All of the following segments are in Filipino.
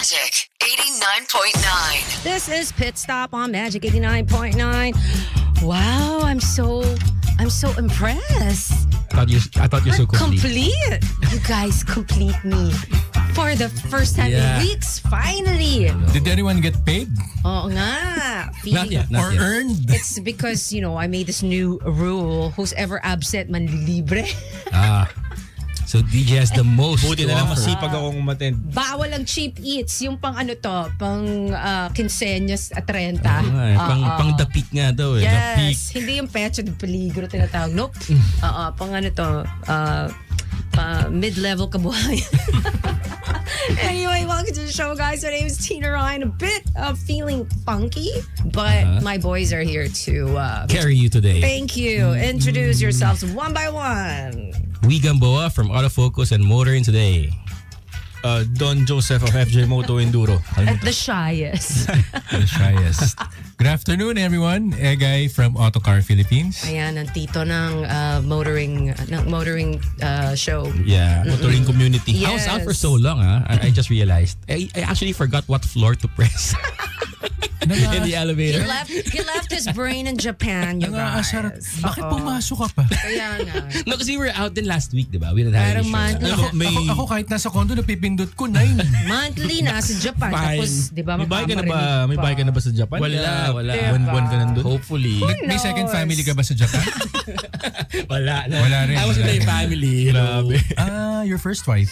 Magic 89.9. This is Pit Stop on Magic 89.9. Wow, I'm so impressed. I thought you're so complete. You guys complete me. For the first time in weeks, finally. Did anyone get paid? Oo nga. Not yet. Or earned? It's because, I made this new rule. Who's ever absent, manlilibre. So DJ has the most. Buti na lang masipag akong umattend. Bawal ang cheap eats. Yung pang quinceañas at 30. Pang dapit nga daw eh. Yes. Hindi yung pecho de peligro tinatawag. Nope. Pang mid-level kabuhayan. Anyway, welcome to the show, guys. My name is Tina Ryan. A bit of feeling funky, but my boys are here to carry you today. Thank you. Introduce yourselves one by one. We Gamboa from Autofocus and Motoring today. Don Joseph of FJ Moto Enduro. The shyest. The shyest. Good afternoon, everyone. Egay from Autocar Philippines. Ayan, ang tito ng motoring show. Yeah, Motoring community. Yes. I was out for so long, I just realized. I actually forgot what floor to press. In the elevator. He left his brain in Japan, you guys. Bakit pumasok ka pa? Kaya nga. No, kasi we were out din last week, diba? We didn't have any show. Ako kahit nasa condo, napipindot ko 9. Monthly na sa Japan. Fine. Tapos, di ba, May bike ka na ba sa Japan? Wala. Buwan ka nandun? Hopefully. May second family ka ba sa Japan? Wala rin. I was with my family. Grabe. Your first wife.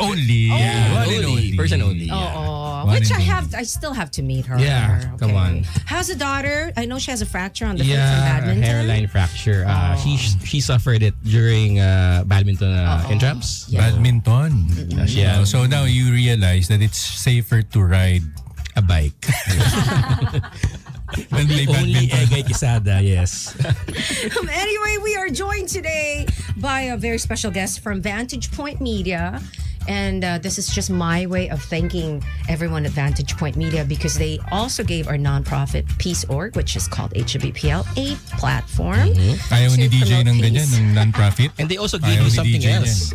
Only. Yeah, only. Person only. Oh, which I still have to meet her. Yeah, Okay. come on. How's the daughter? I know she has a fracture on the foot from badminton. Hairline fracture. She suffered it during badminton intrams. Yeah. Badminton. Yeah. So now you realize that it's safer to ride A bike. than play Only badminton. Egay Quesada, yes. Anyway, we are joined today by a very special guest from Vantage Point Media. And this is just my way of thanking everyone at Vantage Point Media because they also gave our nonprofit Peace Org, which is called HBPL, a platform. Ayaw ni to DJ promote ng ganyan, peace. ng non-profit. And they also gave Ayaw you ni something DJ else.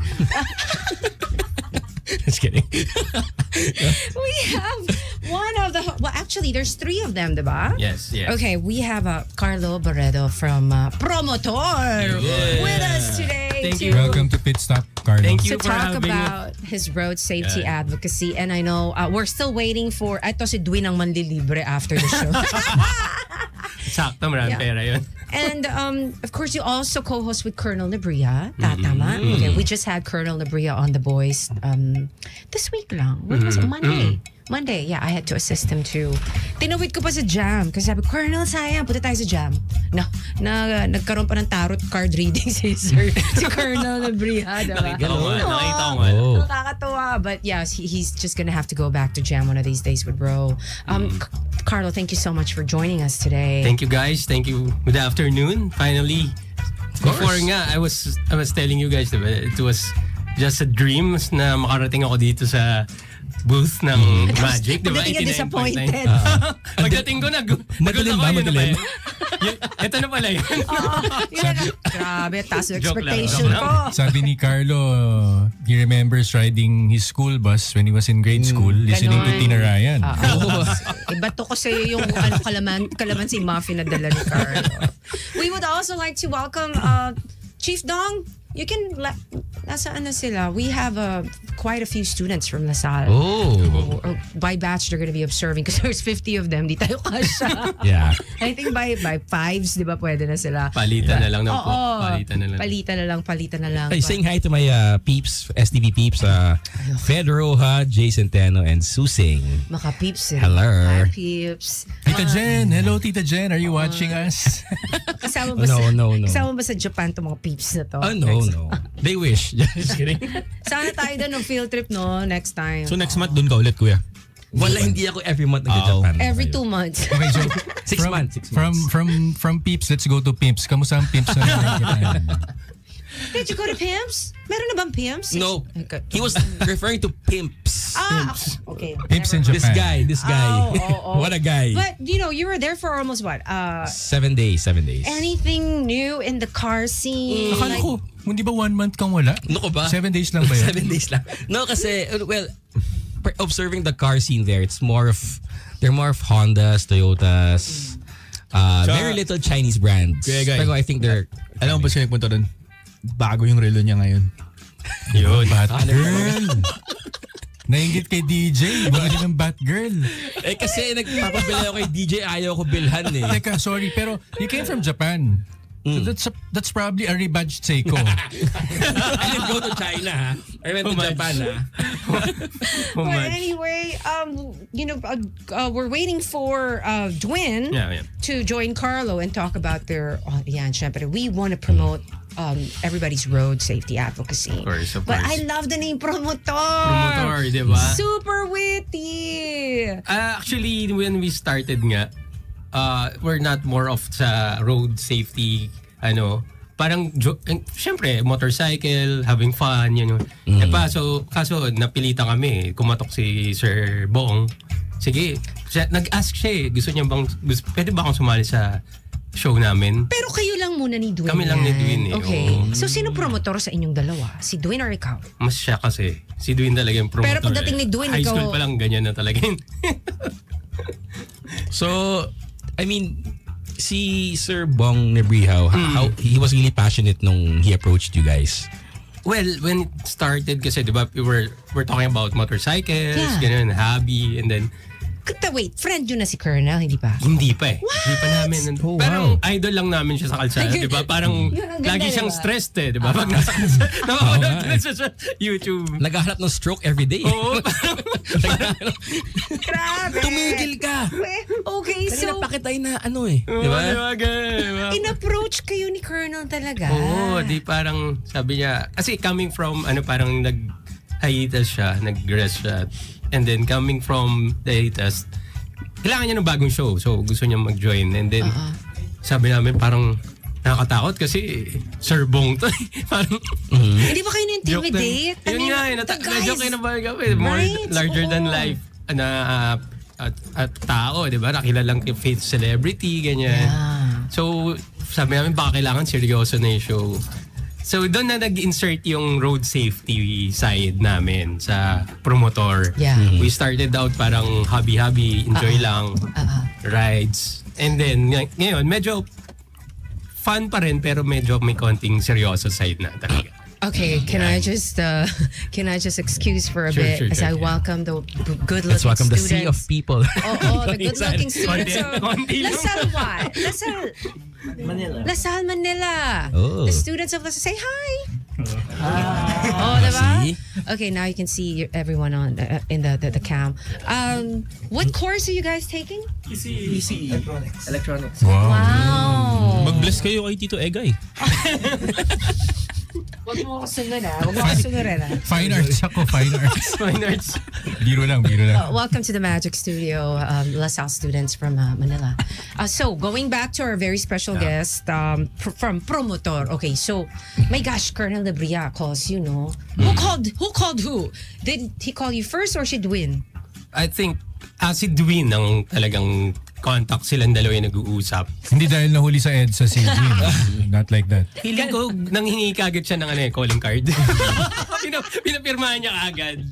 Just kidding. We have one of the... Well, actually, there's three of them, diba? Yes. Okay, we have Carlo Barredo from Promotor with us today. Thank to, you. Welcome to Pit Stop, Carlo. Thank to you for talk having me. about his road safety advocacy. And I know we're still waiting for... Ito si Dwayne ang manlilibre after the show. Sakto, maraming pera yun. And of course, you also co-host with Colonel Nebria. Tama? Okay, we just had Colonel Nebria on The Boys this week lang. When was it? Monday, yeah, I had to assist him too. Tinawid ko pa sa jam kasi sabi, Colonel, sayang, punta tayo sa jam. No, nagkaroon pa ng tarot card reading si Sir, si Colonel Nebria. Diba? Nakita ko nga. Nakakatawa. But yes, he's just gonna have to go back to jam one of these days with Bro. Carlo, thank you so much for joining us today. Thank you, guys. Thank you. Good afternoon. Finally, before nga, I was telling you guys, diba, it was just a dream na makarating ako dito sa booth ng Magic, diba? Pagdating ka disappointed. Pagdating ko, Madilim ba? Madilim? Ito na pala yun. Grabe, taas yung Joke lang, expectation joke lang. ko. Sabi ni Carlo, he remembers riding his school bus when he was in grade school, listening to Ganon. Tina Ryan. Ibato ko sa yung kalamansi muffin na dala ni Carlo. We would also like to welcome Chief Dong. You can nasaan na sila? We have quite a few students from LaSalle. Oh. By batch, they're going to be observing because there's 50 of them. Di tayo kasha. Yeah. I think by fives, di ba pwede na sila? Palitan na lang ng po. Oo. Palitan na lang. But- Hey, saying hi to my peeps, STV peeps, Fed Roja, Jason Teno, and Susing. Mga peeps. Hello. Hi, peeps. Tita Jen, hello Tita Jen, are you watching us? Kasama ba No. Kasama ba sa Japan itong mga peeps na to? Oh, no. They wish. Just kidding. Sana tayo doon ng field trip, no? Next time. So next month, dun ka ulit, kuya. Wala, hindi ako every month nag-Japan. Every 2 months. Okay, so 6 months. from Peeps, let's go to Pimps. Kamusta ang Pimps na nakikita? Did you go to Pimps? Meron na bang Pimps? No. Okay. He was referring to pimps. Okay. Pimps in never Japan. This guy. Oh. What a guy. But, you were there for almost what? 7 days. Anything new in the car scene? Akala ko, hindi ba 1 month kang wala? Ano ko ba? 7 days lang ba yan? 7 days lang. No, kasi, well, observing the car scene there, they're more of Hondas, Toyotas, very little Chinese brands. Kaya, guy, Pero I think they're... Alam mo ba siya nagpunta doon? Bago yung relo niya ngayon. Yun. Batgirl. Nainggit kay DJ. Bumili ng Batgirl. kasi nagpapabili ako kay DJ, ayaw ko bilhan eh. Teka, sorry, pero you came from Japan. So that's probably a rebadged Seiko. I didn't go to China, ha? I went to Japan, ha? But anyway, we're waiting for Dwin to join Carlo and talk about their. Syempre, we want to promote everybody's road safety advocacy. Of course. But I love the name Promotor. Promotor, di ba? Super witty. Actually, when we started nga, we're not more of sa road safety, parang, syempre, motorcycle, having fun, kaso napilitan kami, kumatok si Sir Bong. Sige, nag-ask siya gusto niya pwede ba akong sumali sa show namin? Pero kayo lang muna ni Dwin. Kami lang ni Dwin Okay. So, sino promotor sa inyong dalawa? Si Dwin or ikaw? Mas siya kasi. Si Dwin talaga yung promotor. Pero pagdating ni Dwin, high ikaw... school pa lang, ganyan na talaga yun. So, I mean, si Sir Bong Nebrija, how he was really passionate nung he approached you guys. Well, when it started kasi, di ba, we're talking about motorcycles, ganun, hobby, and then Wait, friend yun na si Colonel, hindi pa? Hindi pa eh. Hindi pa namin. Oh, parang wow. idol lang namin siya sa kalsada, di ba? Parang lagi siyang stressed eh, di ba? Pag nasa sa YouTube. Naghahanap ng stroke every day. Oo. Grabe! Tumigil ka! Okay, so... Napakitay na di ba? In-approach kayo ni Colonel talaga? Oo, di parang sabi niya, kasi coming from, parang nag-hiatus siya, nag-rest siya. And then coming from the hiatus, kailangan niya ng bagong show. So gusto niya mag-join. And then sabi namin parang nakakatakot kasi Sir Bong to. Parang hindi ba kayo na-intimidate? Yun nga na-joke kayo na ba kami. More larger than life at tao, di ba? Nakilalang faith celebrity, ganyan. Yeah. So sabi namin baka kailangan seryoso na yung show. So doon na nag-insert yung road safety side namin sa promotor. Yeah. We started out parang hobby-hobby, enjoy lang, rides. And then ngayon medyo fun pa rin pero medyo may konting seryoso side na talaga. Okay, can I just excuse for a bit as I welcome the good-looking Let's welcome students. the sea of people. The good-looking students of Konti lang. LaSalle what? LaSalle Manila. Oh. The students of LaSalle, say hi. Diba? See? Okay, now you can see everyone on in the cam. What course are you guys taking? ECE. Electronics. Wow. Mag-bless kayo kay Tito Egay. Huwag mo ako sunod. Fine arts ako, fine arts. Fine arts. Biro lang. Welcome to the Magic Studio, LaSalle students from Manila. So, going back to our very special guest from Promotor. Okay, so, my gosh, Colonel Nebrija calls you, no? Who called who? Did he call you first or si Dwin? I think si Dwin ang talagang contact, silang dalawa yung nag-uusap. Hindi dahil nahuli sa EDSA si Jim. Not like that. Feeling ko, nanghingi kagad siya ng calling card. Pinapirmahan niya kagad.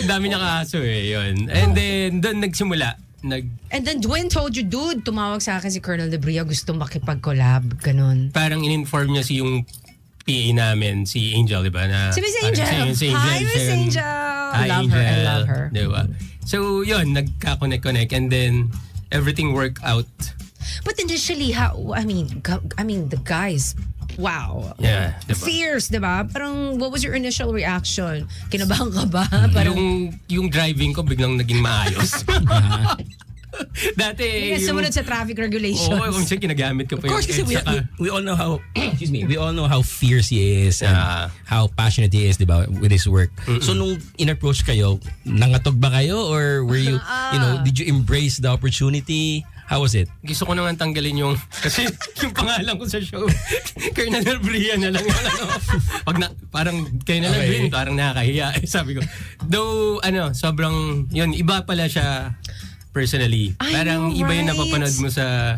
Dami niya kaso yun. And then, doon nagsimula. And then Dwin told you, dude, tumawag sa akin si Colonel Nebrija, gusto makipag-collab, ganun. Parang in-inform niya yung PA namin, si Angel, di ba? Si Miss Angel. Hi, Miss Angel. Hi, I love her. Di ba? So, yun, nagka-connect. And then, everything worked out. But initially, the guys, wow. Yeah, diba? Fierce, diba? Parang, what was your initial reaction? Kinabahan ka ba? Yung driving ko biglang naging maayos. Dati sumunod sa traffic regulations. Oo, kung siya ginagamit ko pa Of course, kasi saka, we all know how we all know how fierce he is and how passionate he is, diba, with his work. So nung in-approach kayo, nangatog ba kayo or were you, did you embrace the opportunity? How was it? Gusto ko naman tanggalin yung kasi yung pangalan ko sa show. Colonel Nebrija na lang parang kayo na lang din, parang nakakahiya. Sabi ko. Though sobrang yun, iba pala siya. personally. I Parang know, iba yung right? napapanood mo sa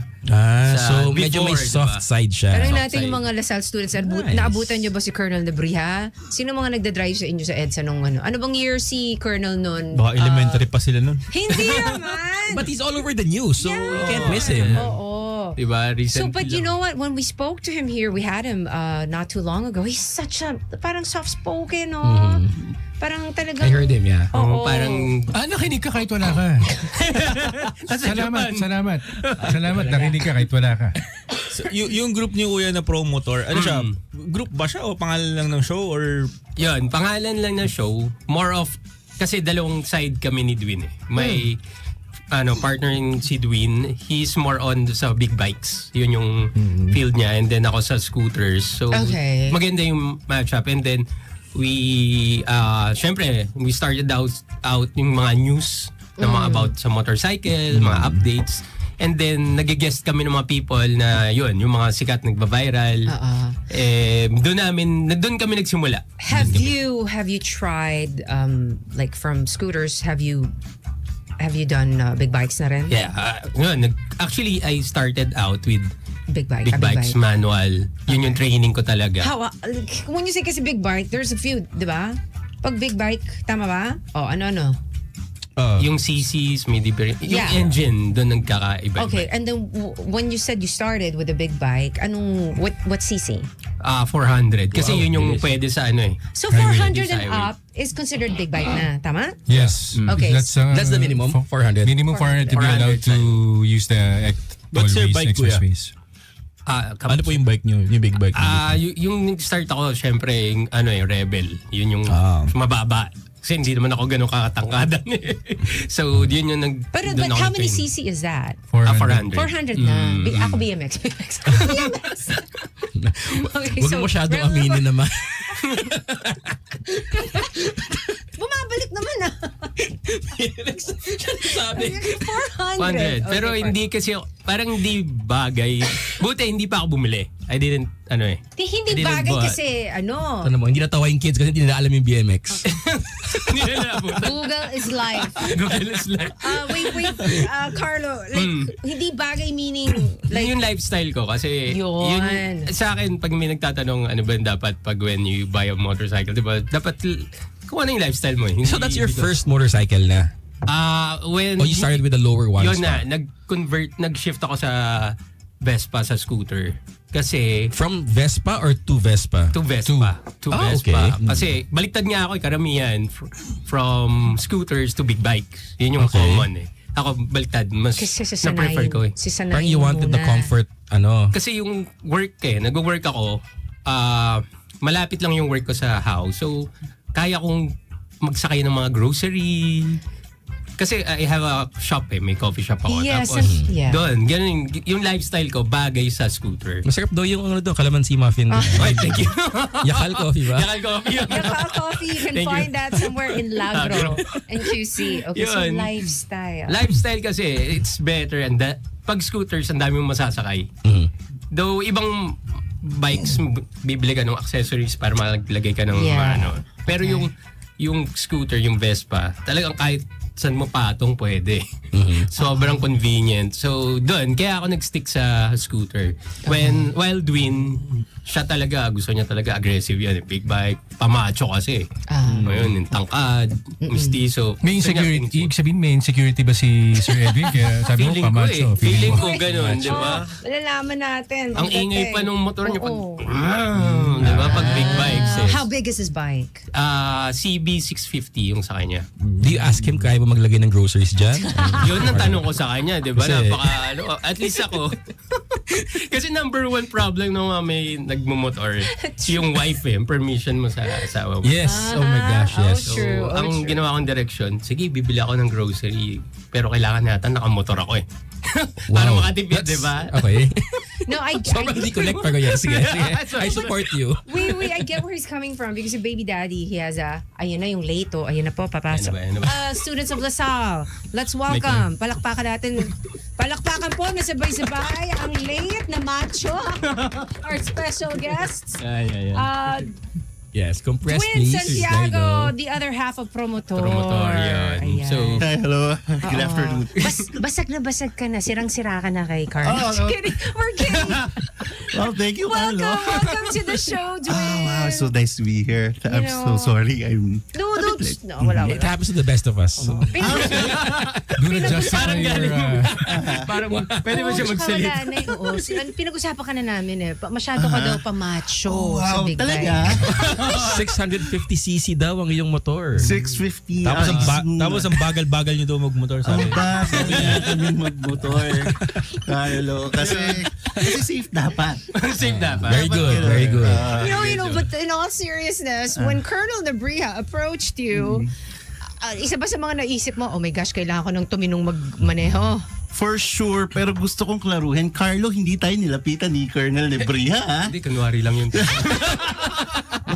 So medyo may before, soft diba? side siya. Tanong soft natin yung side. mga Lasal students. Nice. Naabutan nyo ba si Colonel Nebriha? Sino mga nagdadrive sa inyo sa EDSA nung ano? Ano bang year si Colonel nun? Baka elementary pa sila nun. Hindi naman! But he's all over the news, so you can't miss him. Oo. Diba? So, Recently but you lang. know what? When we spoke to him here, we had him not too long ago. He's such a, parang soft-spoken, no? Parang talagang... I heard him, yeah. Oo. Parang Nakinig ka kahit wala ka. Salamat, nakinig ka kahit wala ka. So, yung group ni Kuya na promotor, ano siya? Group ba siya o pangalan lang ng show or yun, pangalan lang ng show. More of, kasi dalawang side kami ni Dwin eh. May partner si Dwin, he's more on sa big bikes. Yun yung field niya. And then ako sa scooters. So Okay. maganda yung matchup. And then we, syempre, we started out yung mga news na mga about sa motorcycle, mga updates. And then, nag-guest kami ng mga people na yun, yung mga sikat nagba-viral. Doon kami nagsimula. Have you tried, like from scooters, have you done big bikes na rin? Yeah. Actually, I started out with Big bike. big a big bikes bike. manual. Yun yung training ko talaga. How, when you say kasi big bike, there's a few, di ba? Pag big bike, tama ba? O, ano? Yung CCs, may different. Yung Yeah. engine, doon nagkakaiba. Okay, and then when you said you started with a big bike, what CC? 400. Kasi Wow, yun yung bilis. pwede sa ano eh. So 400 and Highway. up is considered big bike na, tama? Yes. Okay. That's the minimum, 400. Minimum 400 to be 400 allowed to use the What's your tollways, bike, Kuya? expressways. ano po yung bike niyo? Yung big bike niyo? Yung start ako, syempre, yung Rebel. Yun yung mababa. Kasi hindi naman ako ganun kakatangkadan eh. So, yun yung But doon ako how many nag-train. CC is that? 400. 400 na. Ako BMX. Okay, Huwag mo masyadong aminin naman. Bumabalik naman ah. Sabi. 400. 100. Pero Okay, hindi kasi, parang hindi bagay. Buti, hindi pa ako bumili. I didn't, Hindi I didn't bagay buy. kasi Ano mo, hindi natawa yung kids kasi hindi nila alam yung BMX. Hindi na nabutan. Google is life. Google is like, Wait, Carlo, like, hindi bagay meaning, like, yun yung lifestyle ko kasi Yun. sa akin pag may nagtatanong ano ba dapat pag when you buy a motorcycle, 'di ba? Dapat kung ano yung lifestyle mo. Hindi So that's your because- first motorcycle na? when Oh, you started with the lower ones yun na, pa? nag-shift ako sa Vespa sa scooter. Kasi From Vespa or to Vespa? to Vespa. To Ah, Vespa. okay. Kasi baliktad nga ako karamihan from scooters to big bikes. Yun yung Okay. common eh. Ako baliktad. Mas kasi na-prefer ko eh. sisanayin Parang you wanted the muna. comfort, Kasi yung work nag-work ako, malapit lang yung work ko sa house. So, kaya kong magsakay ng mga grocery. Kasi I have a shop may coffee shop ako. Yes, Tapos, yeah. doon, ganun yung lifestyle ko, bagay sa scooter. Masarap daw yung doon, calamansi muffin. Ay, thank you. Yakal coffee ba? Yakal coffee. Yakal Coffee, you can Thank you. find that somewhere in Lagro and QC. Okay, so Yun. lifestyle. Lifestyle kasi, it's better. And pag scooters, ang dami mong masasakay. Though, ibang bikes, bibili ka ng accessories para maglagay ka ng Yeah. Pero yung scooter, yung Vespa, talagang kahit saan mo patong pwede. Sobrang convenient. So, doon, kaya ako nag-stick sa scooter. While Dwin, siya talaga, gusto niya talaga aggressive yan. Big bike, pamacho kasi. Ayun, yung tangkad, mistiso. May Gusto niya insecurity, pink suit. ibig sabihin may insecurity ba si Sir Edwin? Kaya sabi mo, Feeling ko pamacho. Feeling mo. ko ganun, di ba? Malalaman natin. Ang ingay pa nung motor niya pag, Oo. di ba? Pag big bikes eh. How big is his bike? CB650 yung sa kanya. Do you ask him kaya mo maglagay ng groceries dyan? Yun ang tanong ko sa kanya, di ba? Kasi- At least ako. Kasi number one problem nung may nagmumotor, yung wife permission mo sa asawa mo. Yes. Oh my gosh, yes. Oh, true. So, ang ginawa kong direction, sige, bibili ako ng grocery. Pero kailangan natin nakamotor ako eh. Para Wow. makatipid, di ba? Okay. No, Sobrang di connect pero yes. Sige. I support you. Wait, I get where he's coming from because your baby daddy, he has ayun na yung Leto, ayun na po, papasok. Ano ba? Students of LaSalle, let's welcome. Palakpakan natin. Palakpakan po na sabay-sabay ang late na macho, our special guests. Yes, compressed Twin please. There you Santiago, go. the other half of Promotor. Promotor, yun. Ayan. So, Hi, hello. Good afternoon. Basag na basag ka na. Sirang-sira ka na kay Carl. Oh, Just no. kidding. We're kidding. Well, thank you, Welcome, Carlo. welcome to the show, Dwayne. Oh, wow, so nice to be here. I'm know. so sorry. I'm No, wala. It happens to the best of us. Do not justify your... parang pwede ba siya magsalita? Pinag-usapan ka na namin eh. Masyado ka daw pa-macho sa wow, big talaga? bike. 650cc daw ang iyong motor. 650. Tapos ang bagal-bagal nyo daw magmotor sa Ang bagal na kami magmotor. Carlo. Kasi safe dapat. Safe dapat. Very good, very good. But in all seriousness, when Colonel Nebria approached you, isa ba sa mga naisip mo, oh my gosh, kailangan ko nang tuminong magmaneho? For sure, pero gusto kong klaruhin, Carlo, hindi tayo nilapitan ni Colonel Nebria, ha? Hindi, kunwari lang yun.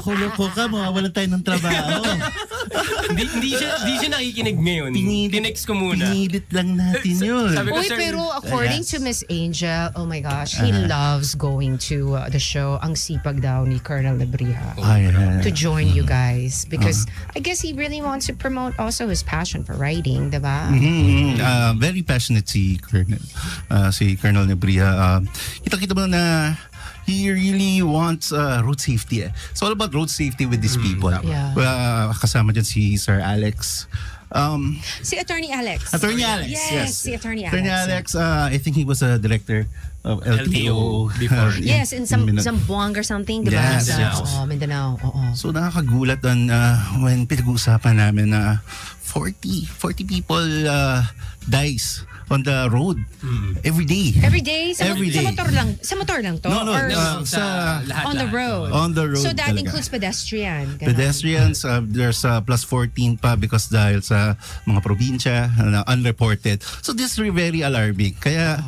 Loko ka, mawawalan tayo ng trabaho. hindi siya nakikinig ngayon. Tinext ko muna. Pinilit lang natin yun. Sabi ko, Uy, sir, pero according to Miss Angel, oh my gosh, he loves going to the show. Ang sipag daw ni Colonel Nebria to join you guys because I guess he really wants to promote also his passion for writing, diba? Very passionate si Colonel. Si Colonel Nebria. Kita-kita mo na he really wants road safety. It's all about road safety with these people. Yeah. Kasama dyan si Sir Alex. Si Attorney Alex. Attorney Alex, Yes, si Attorney Alex. Attorney Alex, I think he was a director of LTO before. Yes, in Zamboanga or something, di ba? Yes, yes. Mindanao. Oo. So nakakagulat when pinag-uusapan namin na 40 people dies on the road every day. Every day? Every day. Sa motor lang to? No, Or sa lahat. on the road? on the road So that talaga. includes pedestrian. Ganon. Pedestrians, there's plus 14 pa because dahil sa mga probinsya na unreported. So this is very alarming. Kaya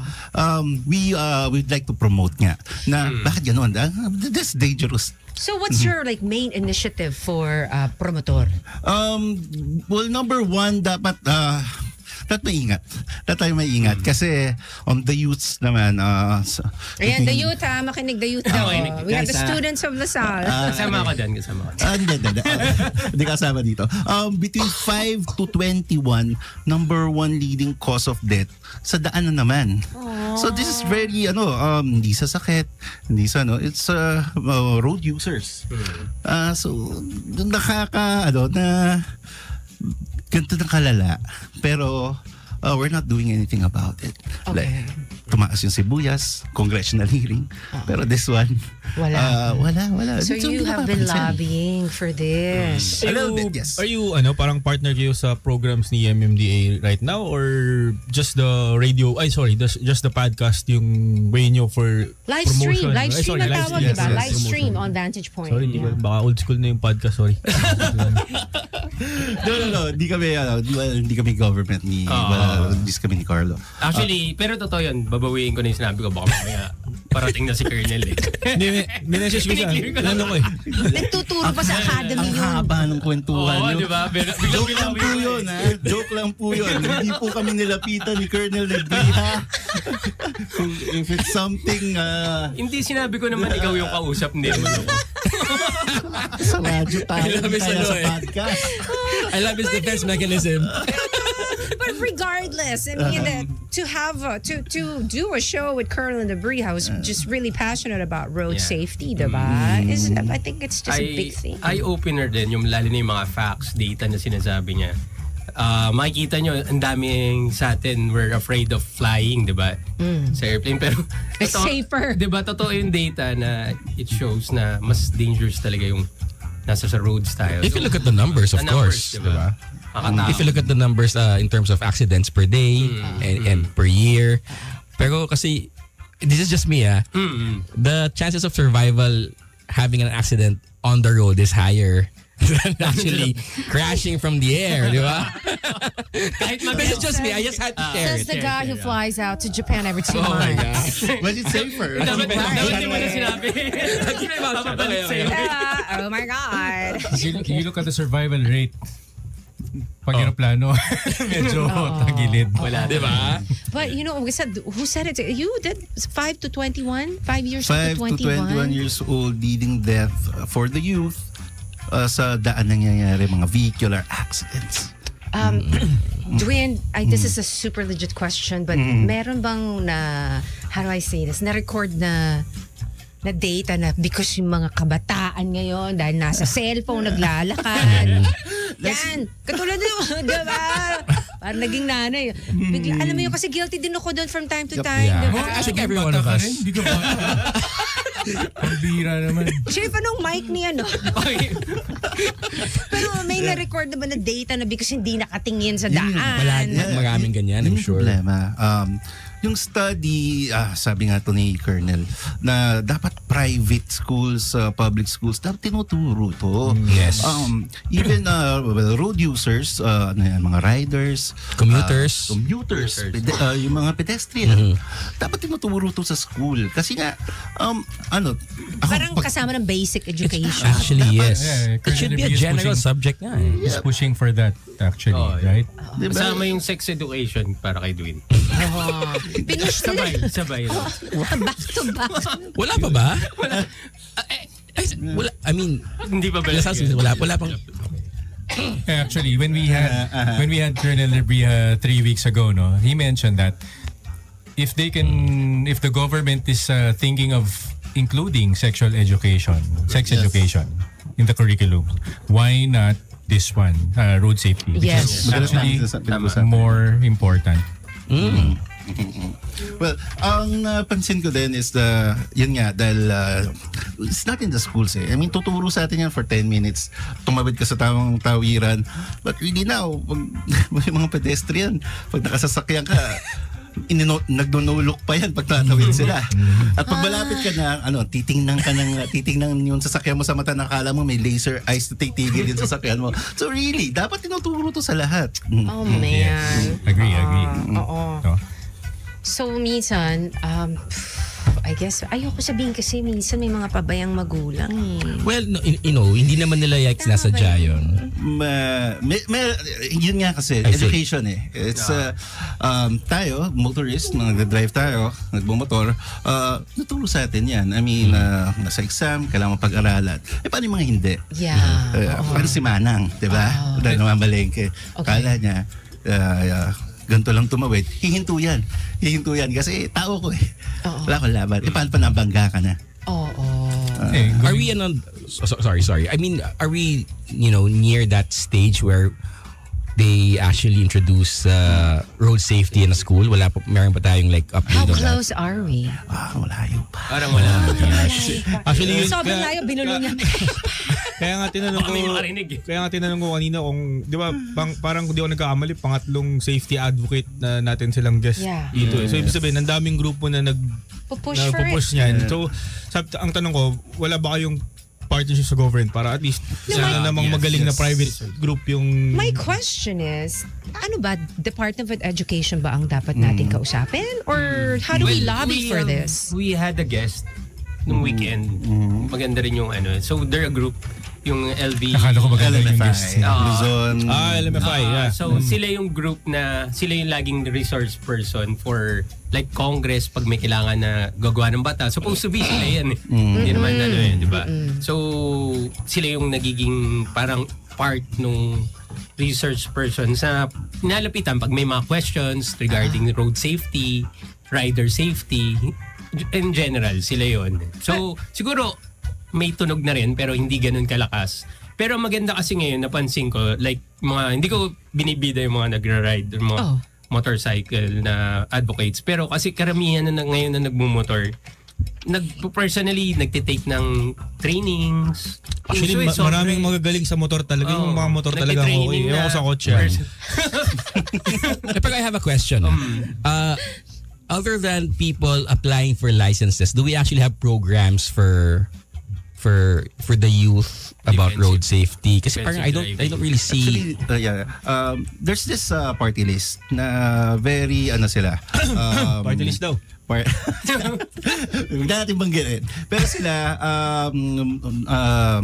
we'd like to promote nga na bakit ganun? This is dangerous. So what's your main initiative for Promotor? Well, number one, dapat maingat. Dapat tayo maingat. Kasi on the youths naman. Ayan, the youth ha. Makinig the youth daw. We have the Guys, students of LaSalle. Kasama ko dyan. Hindi kasama dito. Between 5 to 21, number one leading cause of death sa daan na naman. So this is very, hindi sa sakit, hindi sa, it's road users. So, ganito ng kalala. Pero, we're not doing anything about it. Okay. Tumaas yung sibuyas, congressional hearing. Pero this one, Wala. wala. So Dito, you hindi have been napapansin. lobbying for this. A little bit, yes. Are you parang partner kayo sa programs ni MMDA right now or just the radio, just the podcast yung way nyo for Live promotion? stream ang tawag, yes, diba? yes. Live stream on Vantage Point. Sorry, di ba? Baka old school na yung podcast, sorry. No. Hindi kami government ni kami ni Carlo. Actually, pero totoo yun. Babawiin ko na yung sinabi ko. Baka mamaya parating na si Colonel eh. Hindi, minessage ko siya. Ano ko eh. Nagtuturo pa sa academy Ang yun. haba ng kwentuhan Oo, nyo. di ba? Joke lang po yun, ha? Joke lang po yun. Hindi po kami nilapitan ni Colonel Nebria. If it's something, Hindi, sinabi ko naman ikaw yung kausap, hindi naman ako. sa radyo tayo, I love his tayo sa eh. podcast. I love his defense mechanism. But regardless, I mean, to have to do a show with Colonel Nebria, who's just really passionate about road safety, diba? I think it's just a big thing. Eye-opener din, yung lalo na yung mga facts, data na sinasabi niya. Makikita nyo, ang daming sa atin we're afraid of flying, di ba? Sa airplane. Pero, It's safer. Di ba, totoo yung data na it shows na mas dangerous talaga yung nasa sa roads tayo. If you look at the numbers, of course. Diba? If you look at the numbers in terms of accidents per day and per year. Pero kasi, this is just me the chances of survival having an accident on the road is higher than actually crashing from the air, di ba? This is just me. I just had to share Says it. the guy who flies out to Japan every 2 Oh my months. God. But it's safer. Dapat di mo na sinabi. Papabalik sa'yo. Yeah, oh my God. Can you look at the survival rate? Pag aeroplano, medyo tagilid. Wala, Di ba? But who said it? You did 5 to 21? 5 years 5 to to 21 years old leading death for the youth. sa daan nangyayari mga vehicular accidents? Dwayne, this is a super legit question, but meron bang how do I say this, na-record na data na because yung mga kabataan ngayon dahil nasa cellphone naglalakad. Yan. Katulad nyo, diba? Parang naging nanay. Bigla, alam mo yun, kasi guilty din ako doon from time to time. Yeah. Diba? I think every one of us. Hindi ka ba? Pambira naman. Chief, anong mic niya, no? Pero may na-record naman na data na because hindi nakatingin sa daan. Maraming ganyan, I'm sure. Problema. Yung study, sabi nga to ni Colonel, na dapat private schools, public schools, dapat tinuturo to. Yes. Even road users, mga riders, Commuters. yung mga pedestrian, dapat tinuturo to sa school. Kasi nga, Parang kasama ng basic education. Actually, yes. Yeah, It should be a general subject nga eh. He's pushing for that actually, right? Diba? Kasama yung sex education para kay Dwayne. Pinush nila. Sabay. Back to back. Wala pa ba? Wala. I mean, Hindi pa ba? wala pang. Actually, when we had Colonel Lebria 3 weeks ago, no, he mentioned that if the government is thinking of including sex education in the curriculum, why not this one, road safety? Yes. Because it's actually more important. Well, ang pansin ko din is yun nga, dahil it's not in the schools eh. I mean, tuturo sa atin yan for 10 minutes. Tumawid ka sa tamang tawiran. But really now, pag yung mga pedestrian, pag nakasasakyan ka, nagdunulok pa yan pag tatawid sila. At pag malapit ka na, titingnan yung sasakyan mo sa mata, nakala mo may laser eyes na titigil yung sasakyan mo. So really, dapat tinuturo to sa lahat. Oh, man. Agree. Oo. No? So, minsan, I guess, ayoko sabihin kasi minsan may mga pabayang magulang eh. Well, hindi naman nila sinasadya yun. Yun nga kasi, education eh. It's, tayo, motorist, nag-drive tayo, nagbumotor, naturo sa atin yan. I mean, nasa exam, kailangan pag-aralan. Paano yung mga hindi? Yeah. Paano si Manang, di ba? Dahil namamalengke. Kala niya, ganito lang tumawid, hihinto yan kasi tao ko eh. Wala akong laban. Paano pa nabangga ka na? Are we sorry. I mean, are we, near that stage where they actually introduce road safety in a school? Meron pa tayong update How on that? close are we? Malayo pa. Parang wala. Actually, Sobrang layo, binulo niya. Kaya nga tinanong ko kanina kung, di ba, parang di ako nagkakamali, pangatlong safety advocate na natin silang guest dito. So, ibig sabihin, ang daming grupo na nagpupush niyan. So, ang tanong ko, wala ba kayong partnership sa government para at least sana namang magaling na private group yung... My question is, ano ba, Department of Education ba ang dapat natin kausapin? Or how do we lobby for this? We had a guest nung weekend. Maganda rin yung So, they're a group, yung LV. Nakala ko maganda yung guest. Luzon. LMFI, yeah. So, sila yung group sila yung laging resource person for like Congress pag may kailangan na gagawa ng bata. Supposed to be sila yan. Hindi naman di ba? So, sila yung nagiging parang part nung research person sa nalapitan pag may mga questions regarding road safety, rider safety, in general, sila yon. So, siguro may tunog na rin pero hindi ganun kalakas. Pero maganda kasi ngayon, napansin ko, like, hindi ko binibida yung mga nagra-ride, yung mga motorcycle na advocates. Pero kasi karamihan na ngayon na nagmumotor, personally, nagtitake ng trainings. Actually, maraming magagaling sa motor talaga. Yung mga motor talaga okay. Yung ako sa kotse. Pero I have a question. Other than people applying for licenses, do we actually have programs for the youth about road safety? Kasi parang I don't really see. Actually, there's this party list na very sila. Party list daw. Huwag natin banggitin. Pero sila,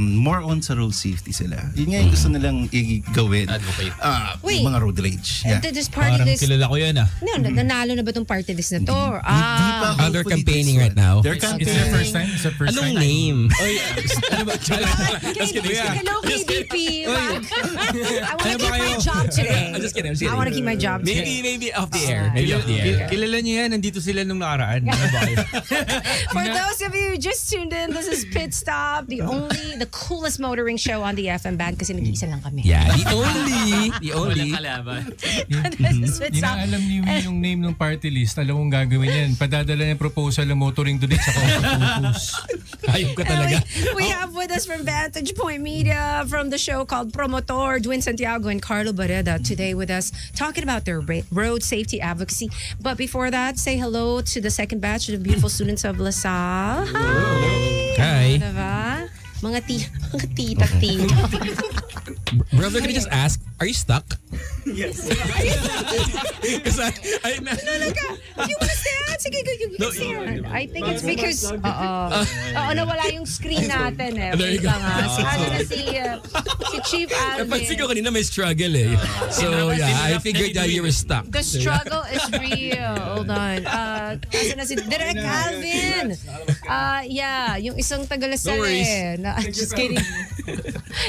more on sa road safety sila. Yun nga yung gusto nilang i-gawin. Advocate. Wait. Mga road rage. Yeah. This party Parang list, kilala ko yan nanalo na ba itong party list na to? They're campaigning right now. They're It's campaigning. their first time? Anong name? Ano ba? kidding. Hello, KDP. I want to Ano ba keep my kayo? job today. I'm just kidding. I want to keep my job today. Maybe off the air. Maybe off the air. Kilala niyo yan, nandito sila nung nakaraan. Ano ba kayo? For those of you who just tuned in, this is Pit Stop, the coolest motoring show on the FM band kasi nag-iisa lang kami. Yeah, the only. Walang kalaban. This is Pit Stop. Inaalam ni Wee yung name ng party list. Alam mong gagawin yan. Padadala ng proposal ng motoring today sa Octopus. Ayun ka talaga. We have with us from Vantage Point Media from the show called Promotor, Dwin Santiago and Carlo Barreda today with us talking about their road safety advocacy. But before that, say hello to the second batch of the beautiful students of LaSalle. Hi. Diba? Mga tita. Brother, can I just ask, are you stuck? Yes. Because I You wanna stand? Sige, you can stand. I think it's because, nawala yung screen natin eh. There you go. Si Chief napansin ko Alvin. kanina may struggle eh. So yeah, I figured that you were stuck. The struggle is real. Hold on. Kasi na si Direk Alvin. Yeah, yung isang Tagalasal No worries. eh. Just kidding.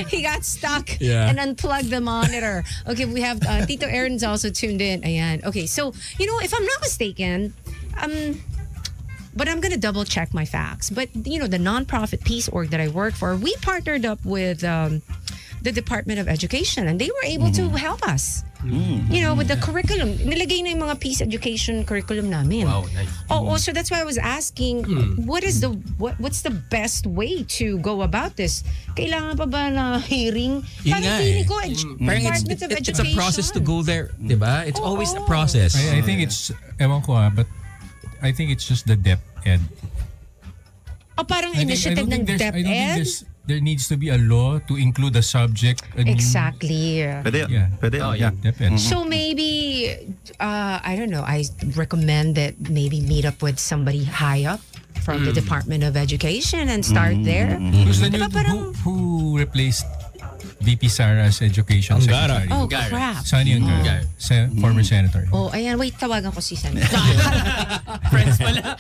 He got stuck Yeah. and unplugged the monitor. Okay, we have Tito Aaron's also tuned in. Ayan. Okay, so, if I'm not mistaken, but I'm gonna double check my facts. But, the nonprofit peace org that I work for, we partnered up with the Department of Education and they were able to help us. With the curriculum. Nilagay na yung mga peace education curriculum namin. Wow, nice. So that's why I was asking, what's the best way to go about this? Kailangan pa ba na hearing? Yun Parang nga feeling eh. ko, Parang Department of it's Education. a process to go there, diba? It's always a process. I think it's, ewan ko but I think it's just the DepEd. Parang I initiative ng don't think DepEd? there needs to be a law to include a subject. Exactly. Pwede Yeah. yan. Pwede yan. Yeah. DepEd. So maybe, I don't know, I recommend that maybe meet up with somebody high up from the Department of Education and start there. Who's the new, Diba parang- who replaced VP Sara's education Angara. secretary? Oh, Gary. crap. Sunny Angara, former senator. Oh, ayan, wait, tawagan ko si San. Friends pala.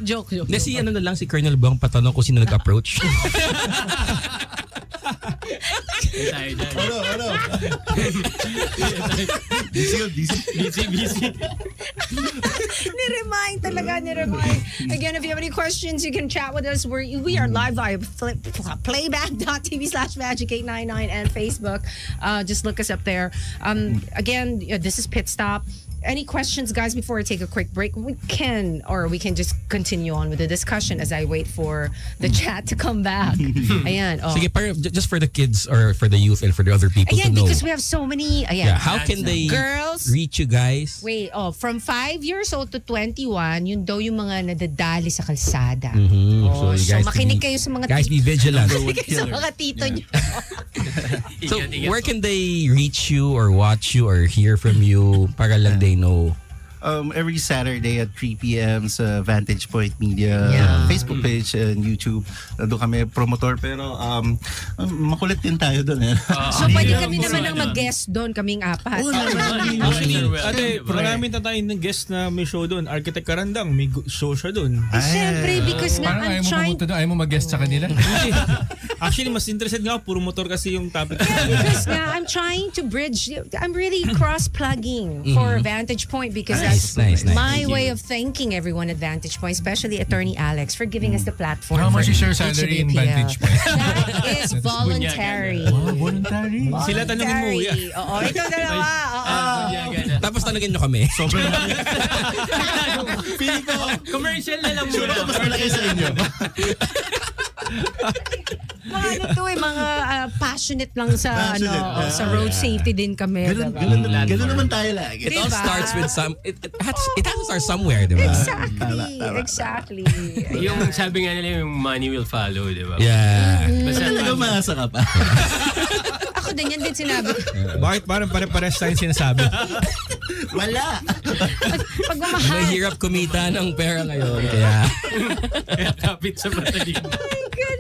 Joke. Hindi, si na lang, si Colonel Bong patanong kung sino nag-approach. Tayo dyan. Ano? Busy. Ni-remind. Again, if you have any questions, you can chat with us. We are live via playback.tv/magic899 and Facebook. Just look us up there. Again, this is Pit Stop. Any questions, guys, before I take a quick break? We can just continue on with the discussion as I wait for the chat to come back. Ayan. Oh. Sige, parang just for the kids or for the youth and for the other people Ayan, to know. because we have so many. Ayan. Yeah, how can they Girls. reach you guys? Wait, from 5 years old to 21, yun daw yung mga nadadali sa kalsada. So, you So guys makinig be- kayo sa mga Guys, be vigilant. makinig kayo sa mga tito nyo. So, where can they reach you or watch you or hear from you para lang they know? Every Saturday at 3 p.m. sa Vantage Point Media Facebook page and YouTube. Doon kami promotor pero makulit din tayo doon. So pwede kami naman ang mag-guest doon, kaming apat. Actually, maraming tatayin ng guest na may show doon. Architect Karandang, may show siya doon. Siyempre, because nga Parang I'm ayaw mo trying... pumunta doon, ayaw mo mag-guest sa kanila. Actually, mas interested nga ako. Puro motor kasi yung topic. Because nga, I'm trying to bridge... I'm really cross-plugging for Vantage Point because that's Nice. my way of thanking everyone at Vantage Point, especially Attorney Alex, for giving us the platform. How much for is your salary in HBPL. Vantage Point? That is voluntary. Voluntary. Sila tanongin mo, Uya. Oo, ito dalawa. Oo. Tapos tanungin nyo kami. Commercial na lang muna. Mas malaki sa inyo. Mga mga passionate lang sa sa road safety din kami. Ganun naman tayo lagi. It all starts with it has to start somewhere, di ba? Exactly. Yung sabi nga nila, yung money will follow, di ba? Yeah. Basta Talaga maasa ka pa. Ako din, yan din sinabi. Bakit parang pare-pares tayong sinasabi? Wala. Pag mamahal. Mahirap kumita ng pera ngayon. Kaya, kapit sa batalyon.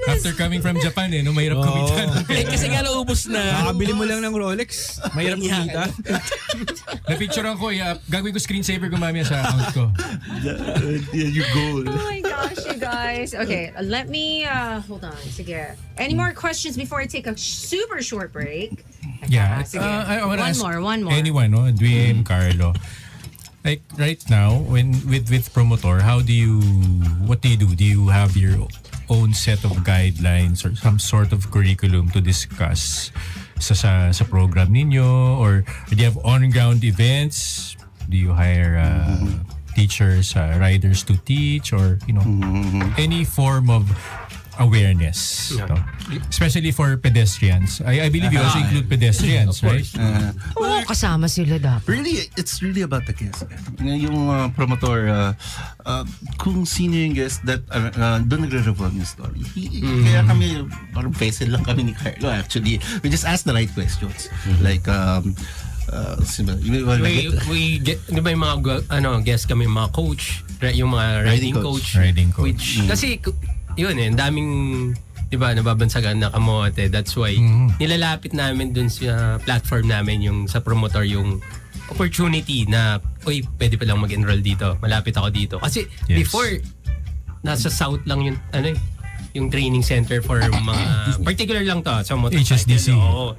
After coming from Japan, mahirap kumita. kasi nga naubos na. Kakabili mo lang ng Rolex. Mahirap kumita. Na-picturean ko, gagawin ko screensaver gumamit sa account ko. Your goal. Oh my God. gosh, you guys. Okay, let me hold on. Sige. Any more questions before I take a super short break? Yeah. Sige. I wanna ask one more. anyone, no? Dwayne, Carlo. Like right now, when with promotor, what do you do? Do you have your own set of guidelines or some sort of curriculum to discuss sa program ninyo, or do you have on-ground events? Do you hire teachers, riders to teach, or any form of awareness, no? Especially for pedestrians. I believe you also include pedestrians, right? Oo, kasama sila dapat. Really, it's really about the guest. Yung promotor, kung sino yung guest that doon nagre-revolve yung story. Kaya kami, parang vessel lang kami ni Carlo actually. We just ask the right questions. Like, we get, di ba yung mga guest kami, mga coach, yung mga riding coach. Which, kasi yun ang daming, di ba, nababansagan na kamote. That's why nilalapit namin dun sa platform namin, yung sa promotor, yung opportunity na, uy, pwede palang mag-enroll dito. Malapit ako dito. Kasi before, nasa South lang yung, yung training center for mga, particular lang to, sa motorcycle. HSDC. Oo.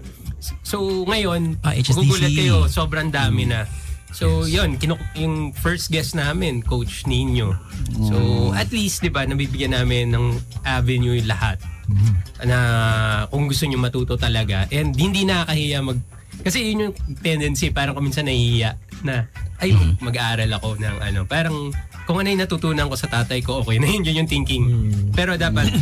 So ngayon, gugulat kayo, sobrang dami na. So yun, yung first guest namin, Coach Nino. So at least, di ba, nabibigyan namin ng avenue yung lahat. Na kung gusto nyo matuto talaga. And hindi nakakahiya kasi yun yung tendency, parang kung minsan nahihiya na, ay, mag-aaral ako ng parang kung ano yung natutunan ko sa tatay ko, okay na yun yung thinking. Pero dapat,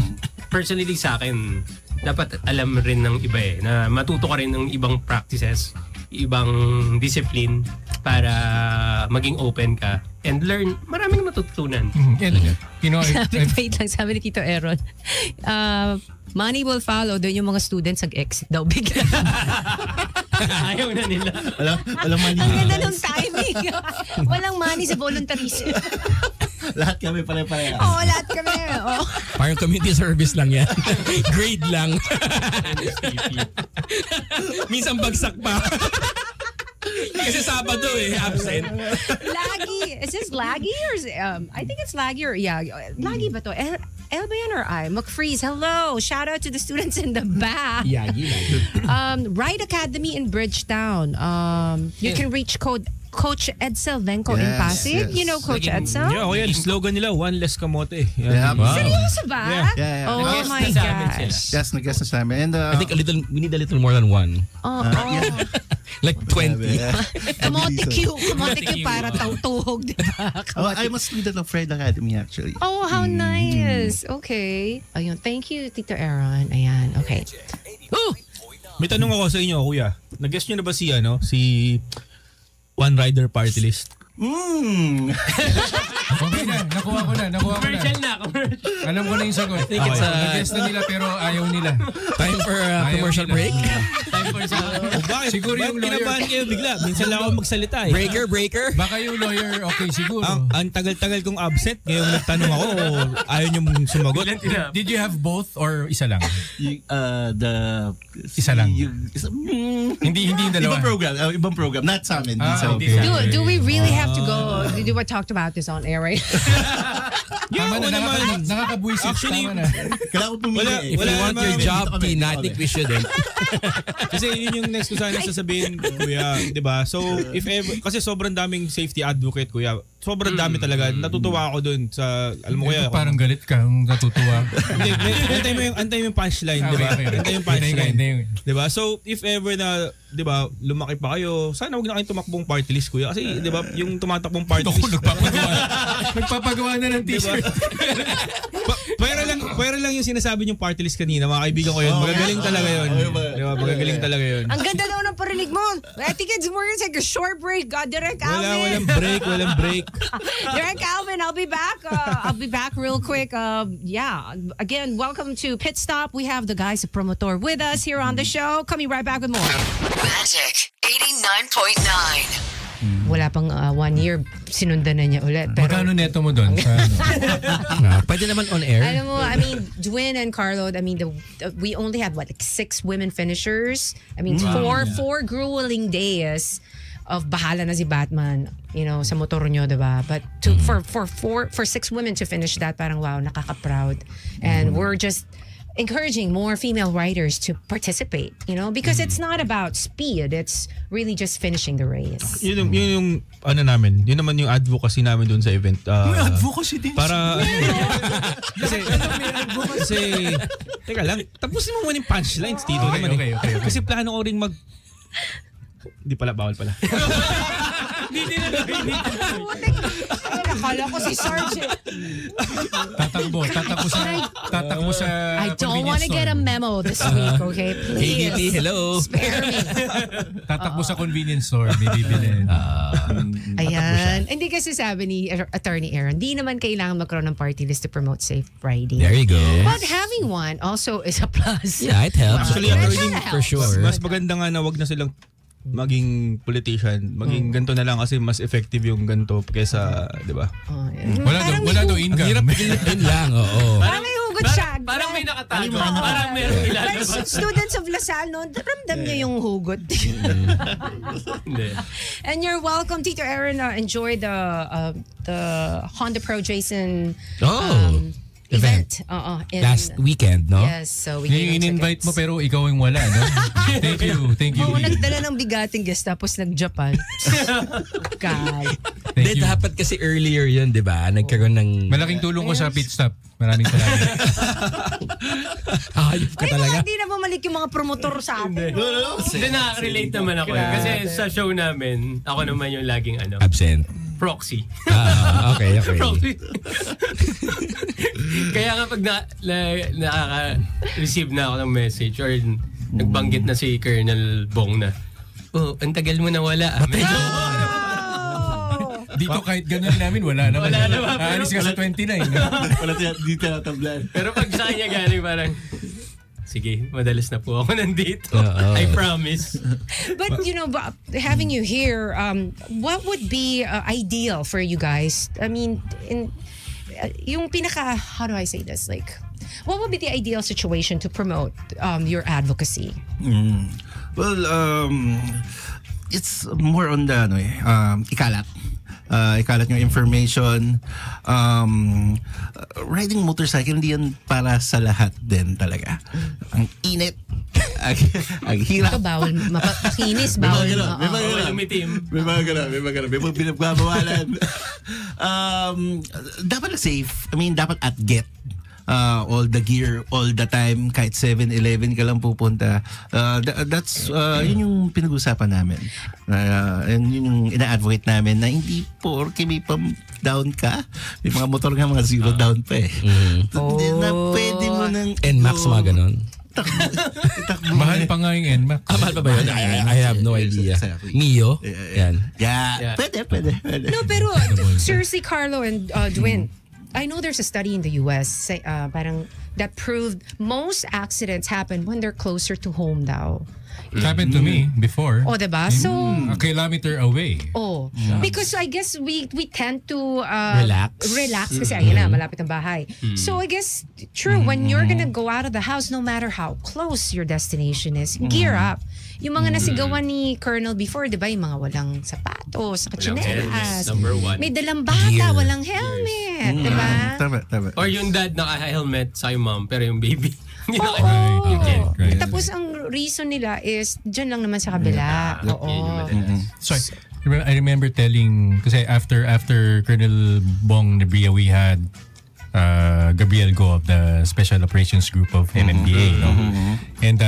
personally sa akin, dapat alam rin ng iba na matuto ka rin ng ibang practices, ibang discipline para maging open ka and learn. Maraming matututunan. Wait lang, sabi ni Tito Aaron, money will follow, doon yung mga students nag-exit daw bigla. Ayaw na nila. Walang money. Ang ganda ng timing. Walang money sa voluntarism. Lahat kami pare-pareha. Oo, lahat kami. Oh. Parang community service lang yan. Grade lang. Minsan bagsak pa. Kasi Sabado absent. Laggy. Is this laggy or I think it's laggy or laggy ba to? L ba yun or I? McFreeze, hello. Shout out to the students in the back. Yagi. Ride Academy in Bridgetown. You can reach Coach Edsel Venco in Pasig. Yes. You know Coach Edsel? Yeah, okay yan. Slogan nila, one less kamote. Yeah. Wow. Seryoso ba? Yeah. Oh Nag-guest my na sa amin gosh. sila. Yes, nag-guess na sa amin. And, I think we need a little more than one. Like 20. Kamote Q para tuhog, di ba? I'm a student of Ride Academy actually. Oh, how nice. Okay. Ayun, thank you, Tito Aaron. Ayan, okay. May tanong ako sa inyo, kuya. Nag-guess nyo na ba si One Rider Party List? Okay na, nakuha ko na. Commercial na. Alam ko na yung sagot. I think it's nag-guess na nila pero ayaw nila. Time for a commercial nila. break? Time for Bakit? Siguro yung lawyer. Kinabahan kayo bigla? Minsan lang ako magsalita Breaker? Baka yung lawyer, okay siguro. Ang tagal-tagal kong absent, ngayong nagtanong ako, ayaw nyo sumagot. Did you have both or isa lang? Isa lang. Hindi yung dalawa. Ibang program. Not sa amin. Do we really have to go? Did we talked about this on air, right? Tama na, nakakabuisit. Actually, Tama na. Kailangan ko pumili. If you want your job, Tina, I think we shouldn't. Kasi yun yung next ko sana sasabihin, kuya, di ba? So, if ever, kasi sobrang daming safety advocate, kuya. Sobrang dami talaga. Natutuwa ako dun sa, alam mo kuya. Parang galit ka, natutuwa. Hindi, antay mo yung punchline, di ba? Antay mo yung punchline. Di ba? So, if ever na, di ba, lumaki pa kayo, sana huwag na kayong tumakbong party list, kuya. Kasi, di ba, yung tumatakbong party list. Nagpapagawa na ng t-shirt. Pwera lang yung sinasabi yung party list kanina, mga kaibigan ko yun. Magagaling talaga yun. Di ba? Magagaling talaga yun. Ang ganda daw ng parinig mo. I think we're gonna take a short break. Direct Alvin. Walang break. Direct Alvin, I'll be back. I'll be back real quick. Again, welcome to Pit Stop. We have the guys at Promotor with us here on the show. Coming right back with more. Magic 89.9. Wala pang 1 year, sinundan na niya ulit. Pero, Magkano neto mo doon? Pwede naman on air. alam mo, I mean, Dwin and Carlo, I mean, we only had, 6 women finishers? I mean, four grueling days. bahala na si Batman, sa motor nyo, diba? But for 6 women to finish that, parang wow, nakaka-proud. And we're just encouraging more female riders to participate, because it's not about speed, it's really just finishing the race. Yun yung namin, yun naman yung advocacy namin doon sa event. May advocacy din. Para kasi teka lang, tapusin mo muna yung punchlines dito naman. Okay. Kasi plano ko rin Hindi pala, bawal pala. Hindi na Akala ko si Sergeant. Tatakbo sa I don't want to get a memo this week, okay? Please. Hey, hello. Spare me. Tatakbo sa convenience store, may bibilin. Ayan. Hindi kasi sabi ni Attorney Aaron, di naman kailangan magkaroon ng party list to promote safe riding. There you go. But having one also is a plus. Yeah, it helps. Actually, for sure. Mas maganda nga na wag na silang maging politician, maging ganito na lang kasi mas effective yung ganito kaysa, di ba? Wala daw income. Hirap yun lang, oo. Parang may hugot siya. Parang may nakatago. Parang meron ilalabas. Students of LaSalle, ramdam niya yung hugot. And you're welcome, Tito Aaron. Enjoy the Honda Pro Jason event. Last weekend, no? Yes, so we gave them In-invite tickets. mo pero ikaw yung wala, no? Thank you. Oo, nagdala ng bigating guest tapos nag-Japan. God. Hindi, dapat kasi earlier yun, di ba? Nagkaroon ng... Malaking tulong ko sa pit stop. Maraming salamat. Hayop ka talaga. Hindi na bumalik yung mga promotor sa atin. Hindi, nakaka-relate naman ako. Kasi sa show namin, ako naman yung laging Absent. proxy. Okay. Proxy. Kaya nga pag nakaka-receive na ako ng message or nagbanggit na si Colonel Bong na, ang tagal mo na wala. Medyo, Dito kahit ganun namin, wala naman. Wala naman. Aalis ka sa 29. Wala dito natablan. pero pag sa kanya galing parang, sige, madalas na po ako nandito. I promise. But having you here, what would be ideal for you guys? I mean, yung pinaka, how do I say this? Like, what would be the ideal situation to promote your advocacy? Well, it's more on the ikalat. Ikalat yung information. Riding motorcycle, hindi yan para sa lahat din talaga. Ang init. Ang hirap. Ito, bawal mapakinis, bawal. Bawal umitim. May mga ganun. May mga pinagbabawalan. Dapat safe. I mean, dapat at get. All the gear, all the time, kahit 7-Eleven ka lang pupunta. That's yun yung pinag-usapan namin. And yun yung ina-advocate namin na hindi porke may down ka. May mga motor nga mga zero down pa eh. Hindi na pwede mo nang... NMAX mga ganun. Mahal pa nga yung NMAX. Mahal pa ba yun? I have no idea. Mio? Yan. Yeah. Pwede. No, pero seriously, Carlo and Dwin, I know there's a study in the US parang that proved most accidents happen when they're closer to home daw. It happened to me before. Oh, diba? So, a kilometer away. because I guess we tend to relax kasi ayun na, malapit ang bahay. So I guess, true, when you're gonna go out of the house, no matter how close your destination is, gear up. Yung mga nasigawan ni Colonel before, di ba? Yung mga walang sapatos, kachinelas. Number one. May dalang bata, walang helmet. Di ba? Tama. Or yung dad naka-helmet sa yung mom, pero yung baby. Right. Tapos ang reason nila is dyan lang naman sa kabila. So I remember telling, kasi after Colonel Bong Nebria, we had Gabriel Go of the Special Operations Group of MMDA. And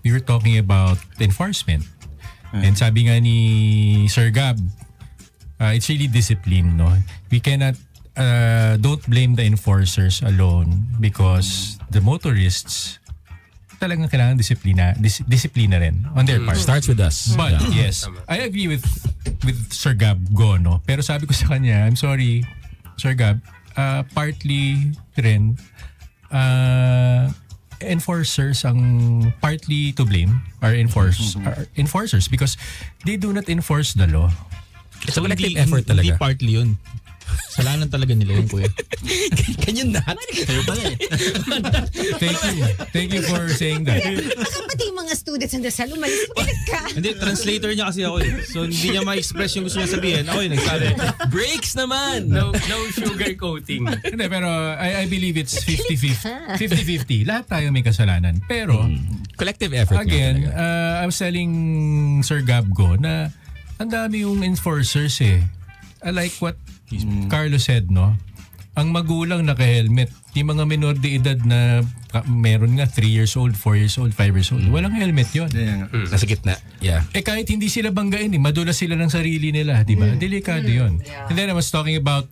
we were talking about enforcement. And sabi nga ni Sir Gab, it's really discipline. No? We cannot, don't blame the enforcers alone because the motorists talagang kailangan disiplina rin on their part. Starts with us. But yes, I agree with Sir Gab Go, no? Pero sabi ko sa kanya, I'm sorry, Sir Gab, partly rin, enforcers ang partly to blame are enforcers because they do not enforce the law. It's a collective effort talaga. Hindi partly yun. Salanan talaga nila yun, kuya. Can you not? Kayo pala eh. Thank you for saying that. Pati yung mga mga students ng Dasal, umalis ka. Hindi, translator niya kasi ako eh. So hindi niya ma-express yung gusto niya sabihin. Ako yung nagsabi. Breaks naman! No sugar coating. Hindi, pero I believe it's 50-50. 50-50. Lahat tayo may kasalanan. Pero, collective effort. again, I was telling Sir Gabgo na ang dami yung enforcers eh. I like what Carlo said, no? Ang magulang naka-helmet, yung mga minor de edad na meron nga 3 years old, 4 years old, 5 years old, walang helmet yun. Nasa gitna. Yeah. Kahit hindi sila banggain, madulas sila ng sarili nila, di ba? Delikado yun. And then I was talking about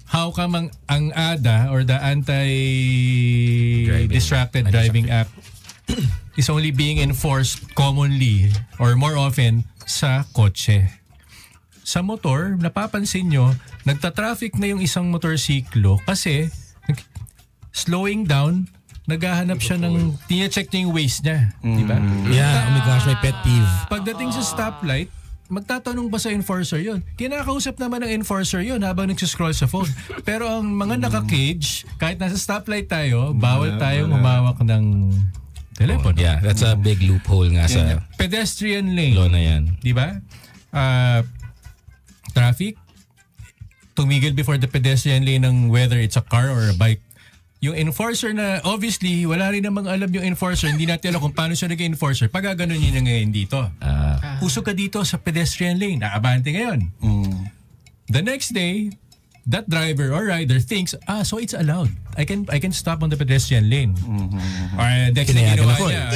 how come ang ADA or the Anti-Distracted Driving Act is only being enforced commonly or more often sa kotse. Sa motor, napapansin nyo, nagta-traffic na yung isang motorsiklo kasi slowing down, naghahanap siya ng, tina-check niya yung waist niya. Di ba? Yeah, oh my gosh, my pet peeve. Pagdating sa stoplight, magtatanong ba sa enforcer yun? Kinakausap naman ng enforcer yun habang nagsiscroll sa phone. Pero ang mga naka-cage, kahit nasa stoplight tayo, bawal tayong humawak ng telepono. Yeah, that's a big loophole nga sa Pedestrian lane. law na yan. Di ba? Traffic, tumigil before the pedestrian lane ng whether it's a car or a bike. Yung enforcer na, obviously, wala rin namang alam yung enforcer. Hindi natin alam kung paano siya nag-enforcer. Pagkaganon yun na ngayon dito. Usok ka dito sa pedestrian lane. Naabante ngayon. The next day, that driver or rider thinks, so it's allowed. I can stop on the pedestrian lane. Or next thing ginawa niya,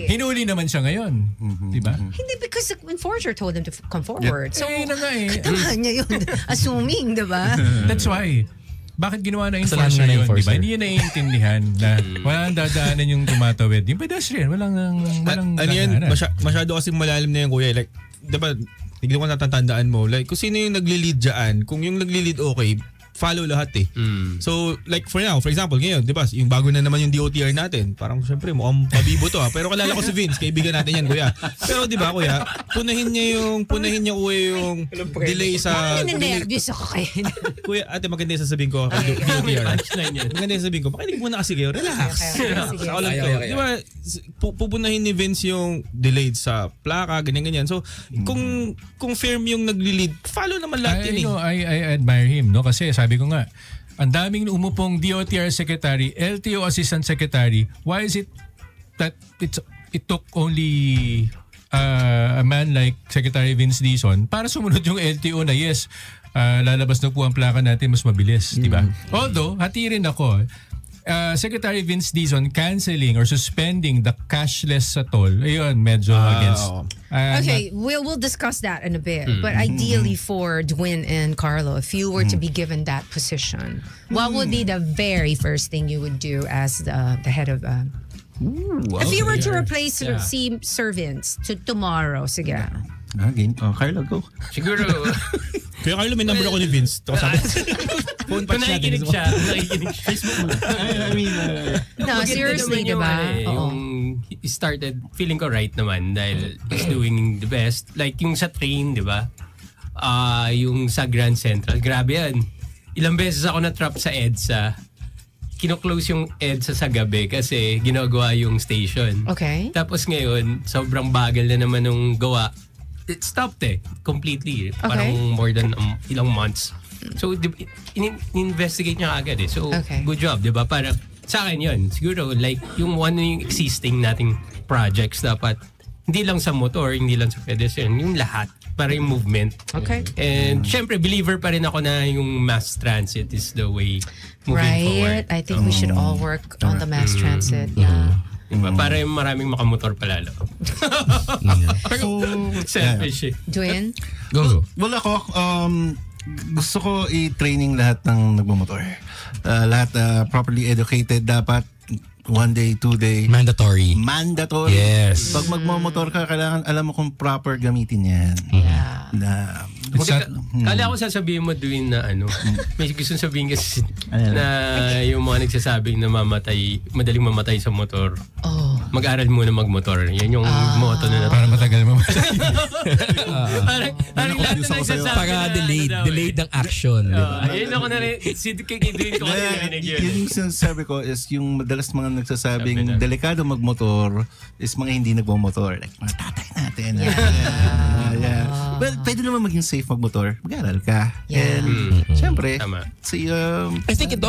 hinuli naman siya ngayon. Diba? Hindi, because the enforcer told him to come forward. So, na nga eh. katamaan niya yun. Assuming, diba? That's why. Bakit ginawa ng enforcer yun? Diba? Hindi niya naiintindihan na walang dadaanan yung tumatawid. Yung pedestrian, walang dadaanan. Masyado kasi malalim na yung kuya. Like, diba, hindi ko natatandaan mo. Like, kung sino yung nagli-lead dyan, kung yung nagli-lead okay, follow lahat eh. So, like for example, ngayon, di ba, yung bago na naman yung DOTR natin, parang syempre mukhang pabibo to Pero kalala ko si Vince, kaibigan natin yan, kuya. Pero di ba, kuya, punahin niya kuya yung delay sa... Nervous ako kayo. Kuya, ate, maganda yung sasabihin ko kay DOTR. Maganda yung sasabihin ko, pakinig muna kasi kayo, relax. Saka lang to. Di ba, pupunahin ni Vince yung delayed sa plaka, ganyan-ganyan. So, kung firm yung nagli-lead, follow naman lahat yun eh. I admire him, no? Kasi sabi ko nga, ang daming umupong DOTR Secretary, LTO Assistant Secretary. Why is it that it took only a man like Secretary Vince Dizon para sumunod yung LTO na yes, lalabas na po ang plaka natin mas mabilis, di ba? Although, hati rin ako, Secretary Vince Dizon canceling or suspending the cashless sa toll. Ayun, medyo against. Okay, we'll discuss that in a bit. But ideally for Dwin and Carlo, if you were to be given that position, what would be the very first thing you would do as the head of... if you were to replace Sir Vince tomorrow, sige. Carlo, go. Siguro, Kaya Carlo, may number ako ni Vince. Phone kung patch natin. nakikinig siya, Facebook mo. I mean, No, seriously, diba? Yung he started, feeling ko right naman dahil he's doing the best. Like yung sa train, di ba? Yung sa Grand Central, grabe yan. Ilang beses ako na-trap sa EDSA. Kino-close yung EDSA sa gabi kasi ginagawa yung station. Okay. Tapos ngayon, sobrang bagal na naman nung gawa. It stopped completely. Parang more than ilang months. So, in-investigate niya agad eh. So, good job, di ba? Para sa akin yun. Siguro, like, yung existing nating projects dapat, hindi lang sa motor, hindi lang sa pedestrian, yung lahat. Para yung movement. Okay. And, syempre, believer pa rin ako na yung mass transit is the way moving forward. I think we should all work on the mass transit. Yeah. Diba? Para yung maraming makamotor palalo. Selfish eh. Dwin? Go. Well, ako, gusto ko i-training lahat ng nagmamotor. Lahat properly educated dapat. 1 day, 2 day. Mandatory. Yes. Pag magmamotor ka, kailangan alam mo kung proper gamitin yan. Yeah. Kala ko sasabihin mo doon na may gusto sabihin kasi na yung mga nagsasabing na madaling mamatay sa motor. Mag-aral muna magmotor. Yan yung motto na para matagal mamatay. parang confused ako sa'yo. Para delayed ang action. Ayun ako na rin. Kikiduin ko kasi narinig yun. Yung sinasabi ko is yung madalas mga nagsasabing delikado magmotor is mga hindi nagmomotor. Like, mga tatay natin. Yeah. Well, pwede naman maging safe magmotor. Mag-aral ka. Yeah. And, syempre, I think it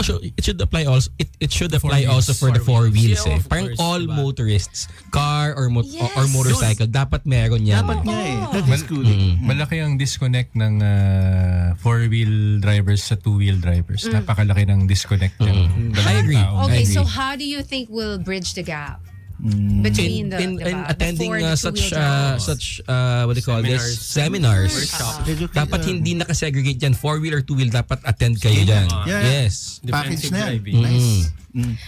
should apply also. It should apply also for the four wheels. Yeah, of Parang course, all diba? motorists, car or Yes. or motorcycle, dapat meron yan. dapat nga eh. That is cool. Malaki ang disconnect ng four-wheel drivers sa two-wheel drivers. Napakalaki ng disconnect ng I agree. Okay, I agree. so how do you think we'll bridge the gap between the in diba, attending the such two-wheel drive? what do you call this? Seminars. Dapat hindi nakasegregate yan. Four-wheel or two-wheel, dapat attend kayo dyan. Yeah. Yes. Package Defensive na. driving. Nice.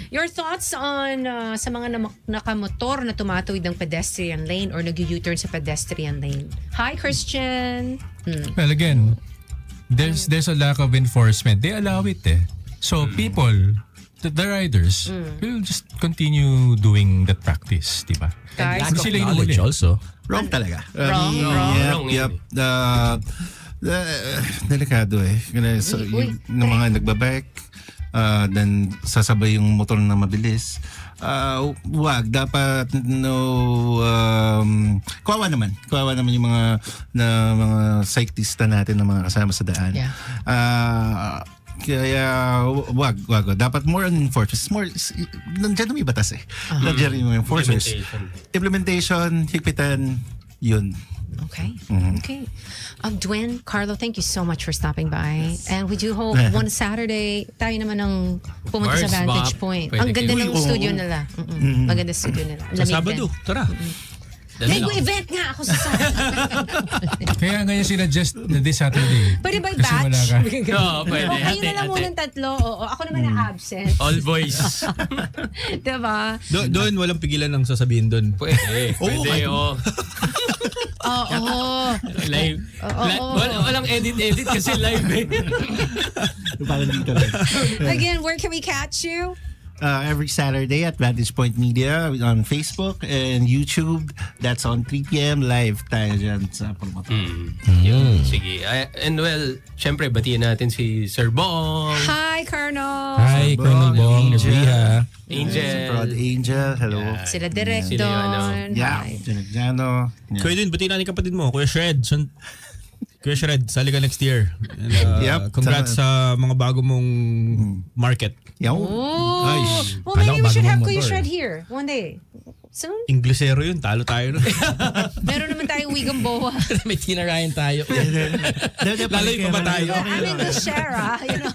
Your thoughts on sa mga nakamotor na tumatawid ng pedestrian lane or nag-U-turn sa pedestrian lane? Hi, Christian. Well, again, there's a lack of enforcement. They allow it eh. So people, the riders, will just continue doing that practice, di ba? Guys, Hindi sila Knowledge inuhuli. also. Wrong talaga. Wrong Yep. yun. Delikado eh. So, yung mga nagbabike, then sasabay yung motor na mabilis. Wag, dapat kawawa naman yung mga cyclista natin na mga kasama sa daan. Yeah. Kaya wag. Dapat more on enforcement. Nandiyan may batas eh. Nandiyan yung enforcers. Implementation, higpitan, yun. Okay. Okay. Dwayne, Carlo, thank you so much for stopping by. And we do hope one Saturday tayo naman ang pumunta sa Mars Vantage Bop. Point. Pwede Ang ganda kayo. ng studio nila. Maganda studio nila. Sa Lamig Sabado, din. tara. May event nga ako sa Sabado. Kaya ngayon sinadjust na this Saturday. Pwede ba Kasi wala ka. batch? Oo, pwede. O, kayo na lang muna tatlo. Oo, ako naman na absent. All boys. Diba? Doon, walang pigilan ng sasabihin doon. Pwede. Pwede, oo. Oo. Live. Walang edit kasi live eh. Parang dito lang. Again, where can we catch you? Every Saturday at Vantage Point Media on Facebook and YouTube. That's on 3 p.m. live tayo dyan sa promotor. Yun, sige. And well, syempre, batiin natin si Sir Bong. Hi, Colonel. Hi, Colonel Bong. Nabriha. Angel. Proud Angel. Hello. Sila Direk Sila yung ano. doon. Yeah. Hi. Jano. Kuya din, batiin natin kapatid mo, Kuya Shred. Kuya Shred, sali ka next year. And, Yep. Congrats sa mga bago mong market. Yaw. Oh. Nice. Well, maybe Alam, we should have bagong Kuya motor. Shred here one day. Soon? Inglesero yun, talo tayo. Meron naman tayong Wigang Boa. May tinarayan tayo. Lalo yung pa ba tayo? I'm in the Shara, you know.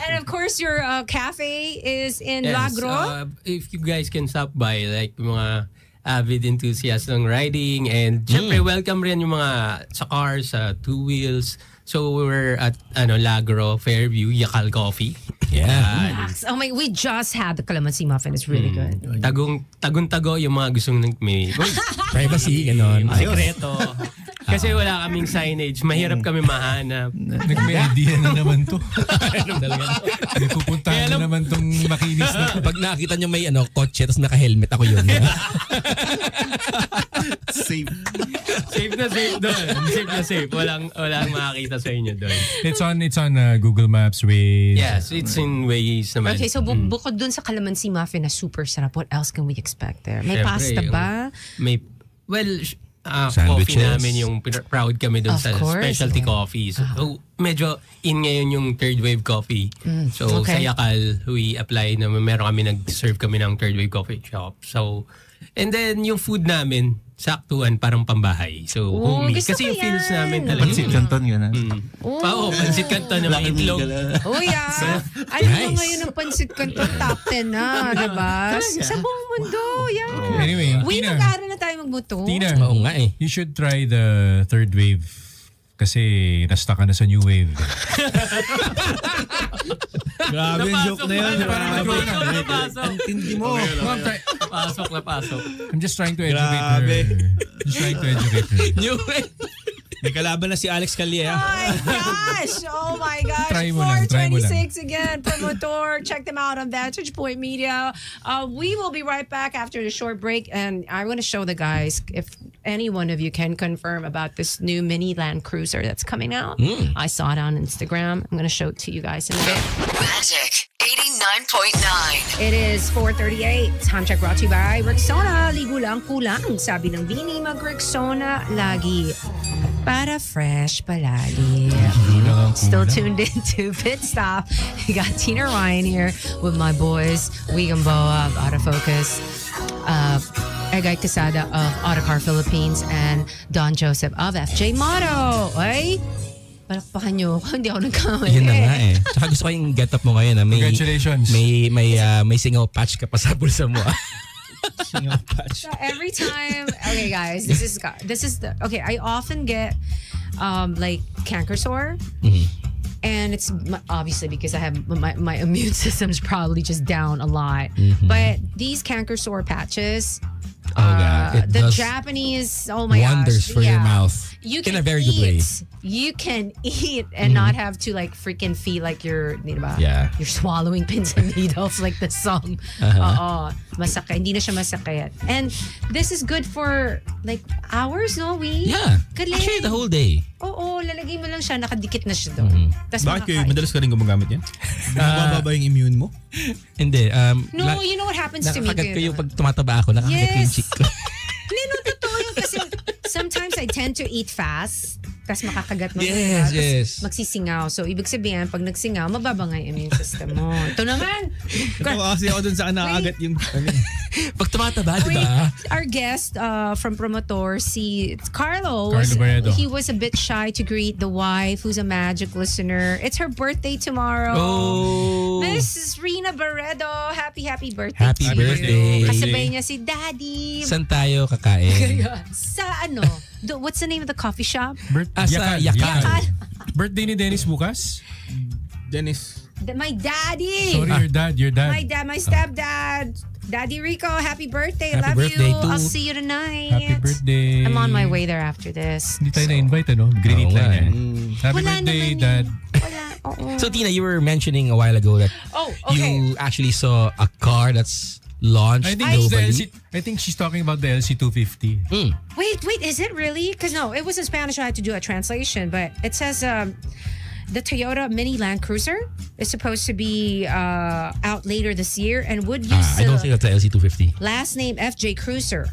And of course, your cafe is in Lagro. If you guys can stop by, like mga avid enthusiasts ng riding, and syempre welcome rin yung mga sa cars, sa two wheels. So we're at Lagro, Fairview, Yakal Coffee. Yeah. Oh my, we just had the calamansi muffin. It's really good. Tagung-tago yung mga gustong may Privacy, gano'n. sekreto. Kasi wala kaming signage. Mahirap kami mahanap. Nag-may idea na naman to. May pupuntahan na naman tong makinis na. Pag nakita nyo may kotse tapos naka-helmet, ako yun. Safe. Safe na safe doon. Safe na safe. Walang makakita sa inyo doon. It's on Google Maps, Waze. Yes, it's in Waze naman. Okay, so bukod dun sa calamansi muffin na super sarap, what else can we expect there? May Syempre, pasta ba? May, coffee Sandwiches. namin yung proud kami doon Of sa course, specialty yeah. coffee. So, medyo in ngayon yung third wave coffee. So okay. sa Yakal, we apply na meron kami nag-serve kami ng third wave coffee shop. So, and then yung food namin, saktuan parang pambahay. So, Oh, homey. gusto Kasi ko yung feels yan. namin talaga. Pansit Canton yun ha. Pansit Canton na may itlog. Oh yeah. Alam mo ngayon ang pansit kanto top 10 na, diba? Sa buong mundo, yeah. Anyway, Uy, Tina. nag-aaral na tayo magbuto. Tina, Oo nga eh. you should try the third wave. Kasi nasta ka na sa new wave. Grabe yung joke na yun. Napasok. Intindi mo. Napasok. I'm just trying to educate Grabe. her. Just trying to educate her. New way. May kalaban na si Alex Calleja. Oh my gosh! Oh my gosh! Try mo lang, try mo lang. 426 again, promotor. Check them out on Vantage Point Media. We will be right back after the short break, and I'm going to show the guys if any one of you can confirm about this new mini Land Cruiser that's coming out. I saw it on Instagram. I'm going to show it to you guys in a bit. Magic 89.9. It is 4:38. Time check brought to you by Rexona. Ligo lang kulang. Sabi ng Bini, mag-Rexona lagi. Para fresh palagi. Still tuned in to Pit Stop. We got Tina Ryan here with my boys, Wigan Boa of Autofocus, Egay Quesada of Autocar Philippines, and Don Joseph of FJ Moto. Ay, palakpakan nyo. Hindi ako nagkamali. Yun na nga eh. Tsaka gusto ko yung get up mo ngayon. Congratulations. May singaw patch ka pa sa bulsa mo. So every time, okay guys, this is the, okay, I often get like canker sore. And it's obviously because I have my immune system's probably just down a lot. But these canker sore patches, God. the Japanese, oh my wonders gosh, for your mouth. You in can a very good way. You can eat and not have to like freaking feel like you're swallowing pins and needles like the song. Masakit. Hindi na siya masakit. And this is good for like hours, no? Yeah. Galing. Actually, the whole day. Oo, lalagay mo lang siya, nakadikit na siya doon. Bakit madalas ka rin gumagamit yan? Mababa yung immune mo? Hindi. No, you know what happens to me? Nakakagat ko yung pag tumataba ako, nakakagat ko yung cheek ko. Hindi, no, totoo yun kasi sometimes I tend to eat fast. Tapos makakagat mo. Yes. Magsisingaw. So, ibig sabihin, pag nagsingaw, mababa nga yung immune system mo. Ito naman. Ito kasi ako dun sa nakakagat yung... Pag tumataba, di ba? Our guest from Promotor, si Carlo Barredo. he was a bit shy to greet the wife who's a Magic listener. It's her birthday tomorrow. Oh. Mrs. Rina Barredo, happy birthday Happy to birthday. you. Kasabay niya si Daddy. Saan tayo kakain? Sa ano? What's the name of the coffee shop? Sa Yakal. Birthday ni Dennis bukas? Dennis. My daddy. Sorry, your dad. My stepdad. Daddy Rico, happy birthday. Happy Love birthday you. to- I'll see you tonight. Happy birthday. I'm on my way there after this. Hindi tayo na-invite, ano? Greet Oo lang nga yan. eh. Happy Wala birthday, naman Dad. Wala. Oo. So Tina, you were mentioning a while ago that Oh, okay. you actually saw a car that's launched I think it's the globally. I think she's talking about the LC250. Wait, is it really? Because no, it was in Spanish. I had to do a translation, but it says the Toyota Mini Land Cruiser is supposed to be out later this year and would use I don't think that's the LC250. last name FJ Cruiser.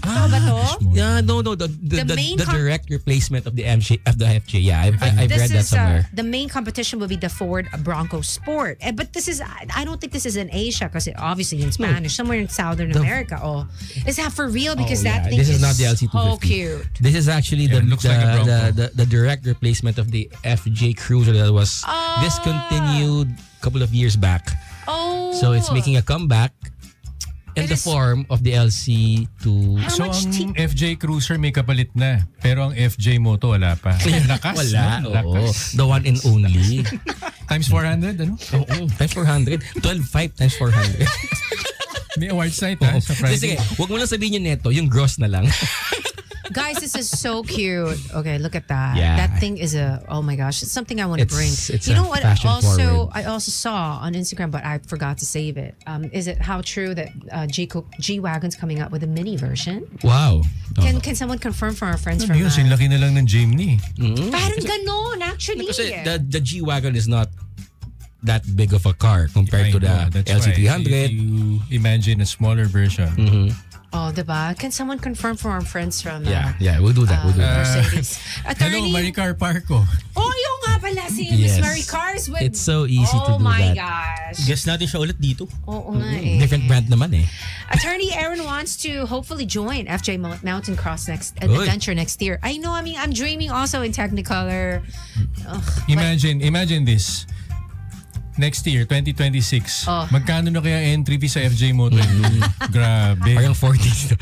Ano ba to? Yeah, no. The main direct replacement of the FJ. Yeah, I've read that somewhere. The main competition would be the Ford Bronco Sport. But this is, I don't think this is in Asia because obviously in Spanish, somewhere in Southern America. Oh, is that for real? Because that thing this is is not the LC250. so cute. This is actually Yeah, it looks like a Bronco. the direct replacement of the FJ Cruiser that was discontinued a couple of years back. Oh. So it's making a comeback in It the is- form of the LC2. How So much ang FJ Cruiser may kapalit na. Pero ang FJ Moto wala pa. Lakas. Wala. no? Oo. Lakas. The one and only. Times 400, ano? Oo. Times 400. 12.5 times 400. May awards night, ha? Sa Friday. Sige, huwag mo lang sabihin yung neto, yung gross na lang. Guys, this is so cute. Okay, look at that. Yeah. That thing is oh my gosh, it's something I want to bring. It's You a know what? fashion forward. I also saw on Instagram, but I forgot to save it. Is it how true that G-Wagon's coming up with a mini version? Wow. Can someone confirm from our friends Ano from yun? Sinlaki na lang ng Jimny. Parang ganon, actually. Kasi the G-Wagon is not that big of a car compared to the That's why. LC300. If you imagine a smaller version. Oh, diba? Can someone confirm from our friends from Yeah, we'll do that. Mercedes? Hello, Maricar Parco. Oh, yung nga pala si Miss Yes. Mary Cars with... It's so easy to Oh do my that. gosh. Guess natin siya ulit dito. Oo nga eh. Different brand naman eh. Attorney Aaron wants to hopefully join FJ Mountain Cross Good. adventure next year. I know. I mean, I'm dreaming also in Technicolor. Imagine this. Next year, 2026. Oh. Magkano na kaya entry fee sa FJ Moto? Grabe. Parang 40s.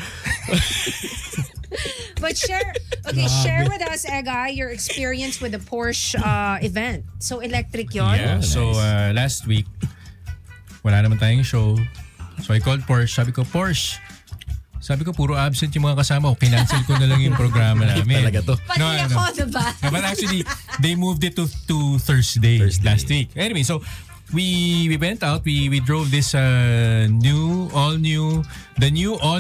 But share with us, Ega, your experience with the Porsche event. So electric yon. Yeah, so last week, wala naman tayong show. So I called Porsche. Sabi ko, puro absent yung mga kasama ko. Kinancel ko na lang yung programa namin. Talaga to. Pati ako, diba? But actually, they moved it to Thursday last week. Anyway, so we went out. We drove this new all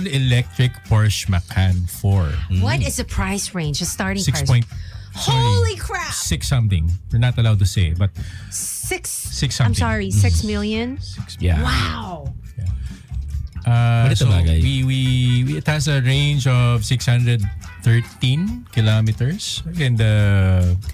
electric Porsche Macan 4. What is the price range? The starting 6 price? point. Holy crap! 6 something. We're not allowed to say, but Six something. I'm sorry, 6 million? Yeah. Wow. Malito bagay. It has a range of 613 kilometers and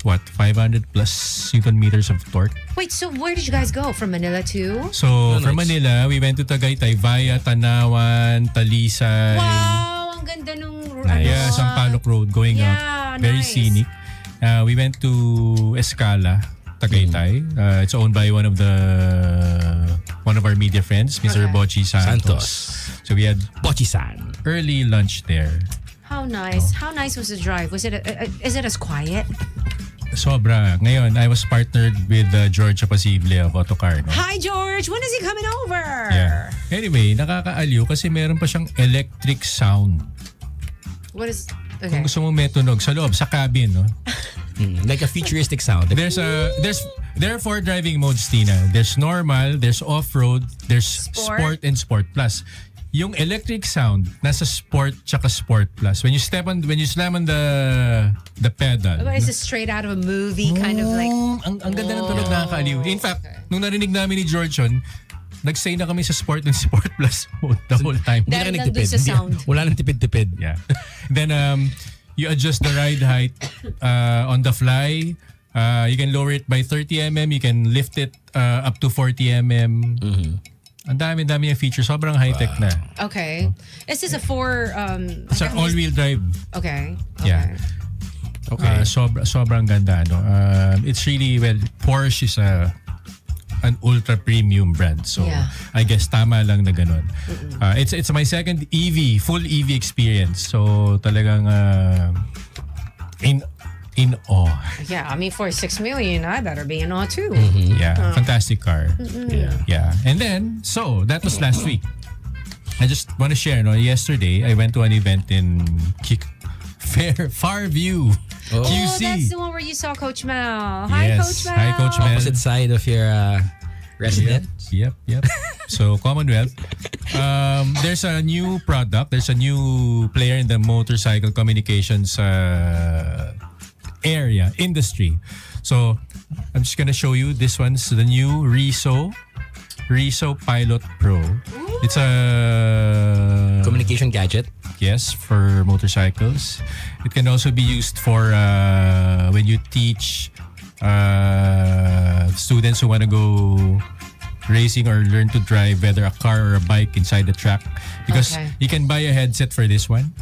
500 plus Newton meters of torque. Wait, so where did you guys go? From Manila to? So from Manila, we went to Tagaytay via Tanawan, Talisay. Wow, ang ganda nung Yeah, Sampaloc Road going up. Very nice. scenic. We went to Escala, Tagaytay. It's owned by one of our media friends, Mr. Okay. Bochi Santos. So we had Bochi-san. early lunch there. How nice. How nice was the drive? Was it is it as quiet? Sobra. Ngayon, I was partnered with George Apasible of Autocar. No? Hi George, when is he coming over? Yeah. Anyway, nakakaaliw kasi meron pa siyang electric sound. What is okay. Kung gusto mo may tunog sa loob, sa cabin, no? Like a futuristic sound. There are 4 driving modes, Tina. There's normal, there's off-road, there's sport and sport plus. Yung electric sound nasa sport tsaka sport plus. When you slam on the pedal. Is it straight out of a movie kind of like Ang ganda ng tunog, nakakaaliw. In fact, nung narinig namin ni George yun, nag-stay na kami sa sport and sport plus mode the whole time. Dahil Hindi ka nandun sa nagtipid. sound. Wala nang tipid-tipid. Yeah. Then you adjust the ride height on the fly. You can lower it by 30 mm. You can lift it up to 40 mm. Ang dami yung features. Sobrang high-tech na. Okay. Is this a 4 It's an all-wheel drive. Okay. Yeah. Okay. Sobrang ganda. No? It's really, Porsche is an ultra premium brand. So Yeah. I guess tama lang na ganun. It's my second full EV experience. So talagang in awe. Yeah, I mean for 6 million, I better be in awe too. Yeah, fantastic car. Yeah. And then, so that was last week. I just want to share, yesterday I went to an event in Farview, QC. Oh, that's the one where you saw Coach Mel. Hi, Yes. Coach Mel. Hi, Coach Mel. Opposite side of your residence. Yep. So Commonwealth. There's a new product. There's a new player in the motorcycle communications industry. So I'm just gonna show you. This one's the new Riso Pilot Pro. It's a Communication gadget. Yes, for motorcycles. It can also be used for when you teach students who want to go racing or learn to drive whether a car or a bike inside the track. Because you can buy a headset for this one.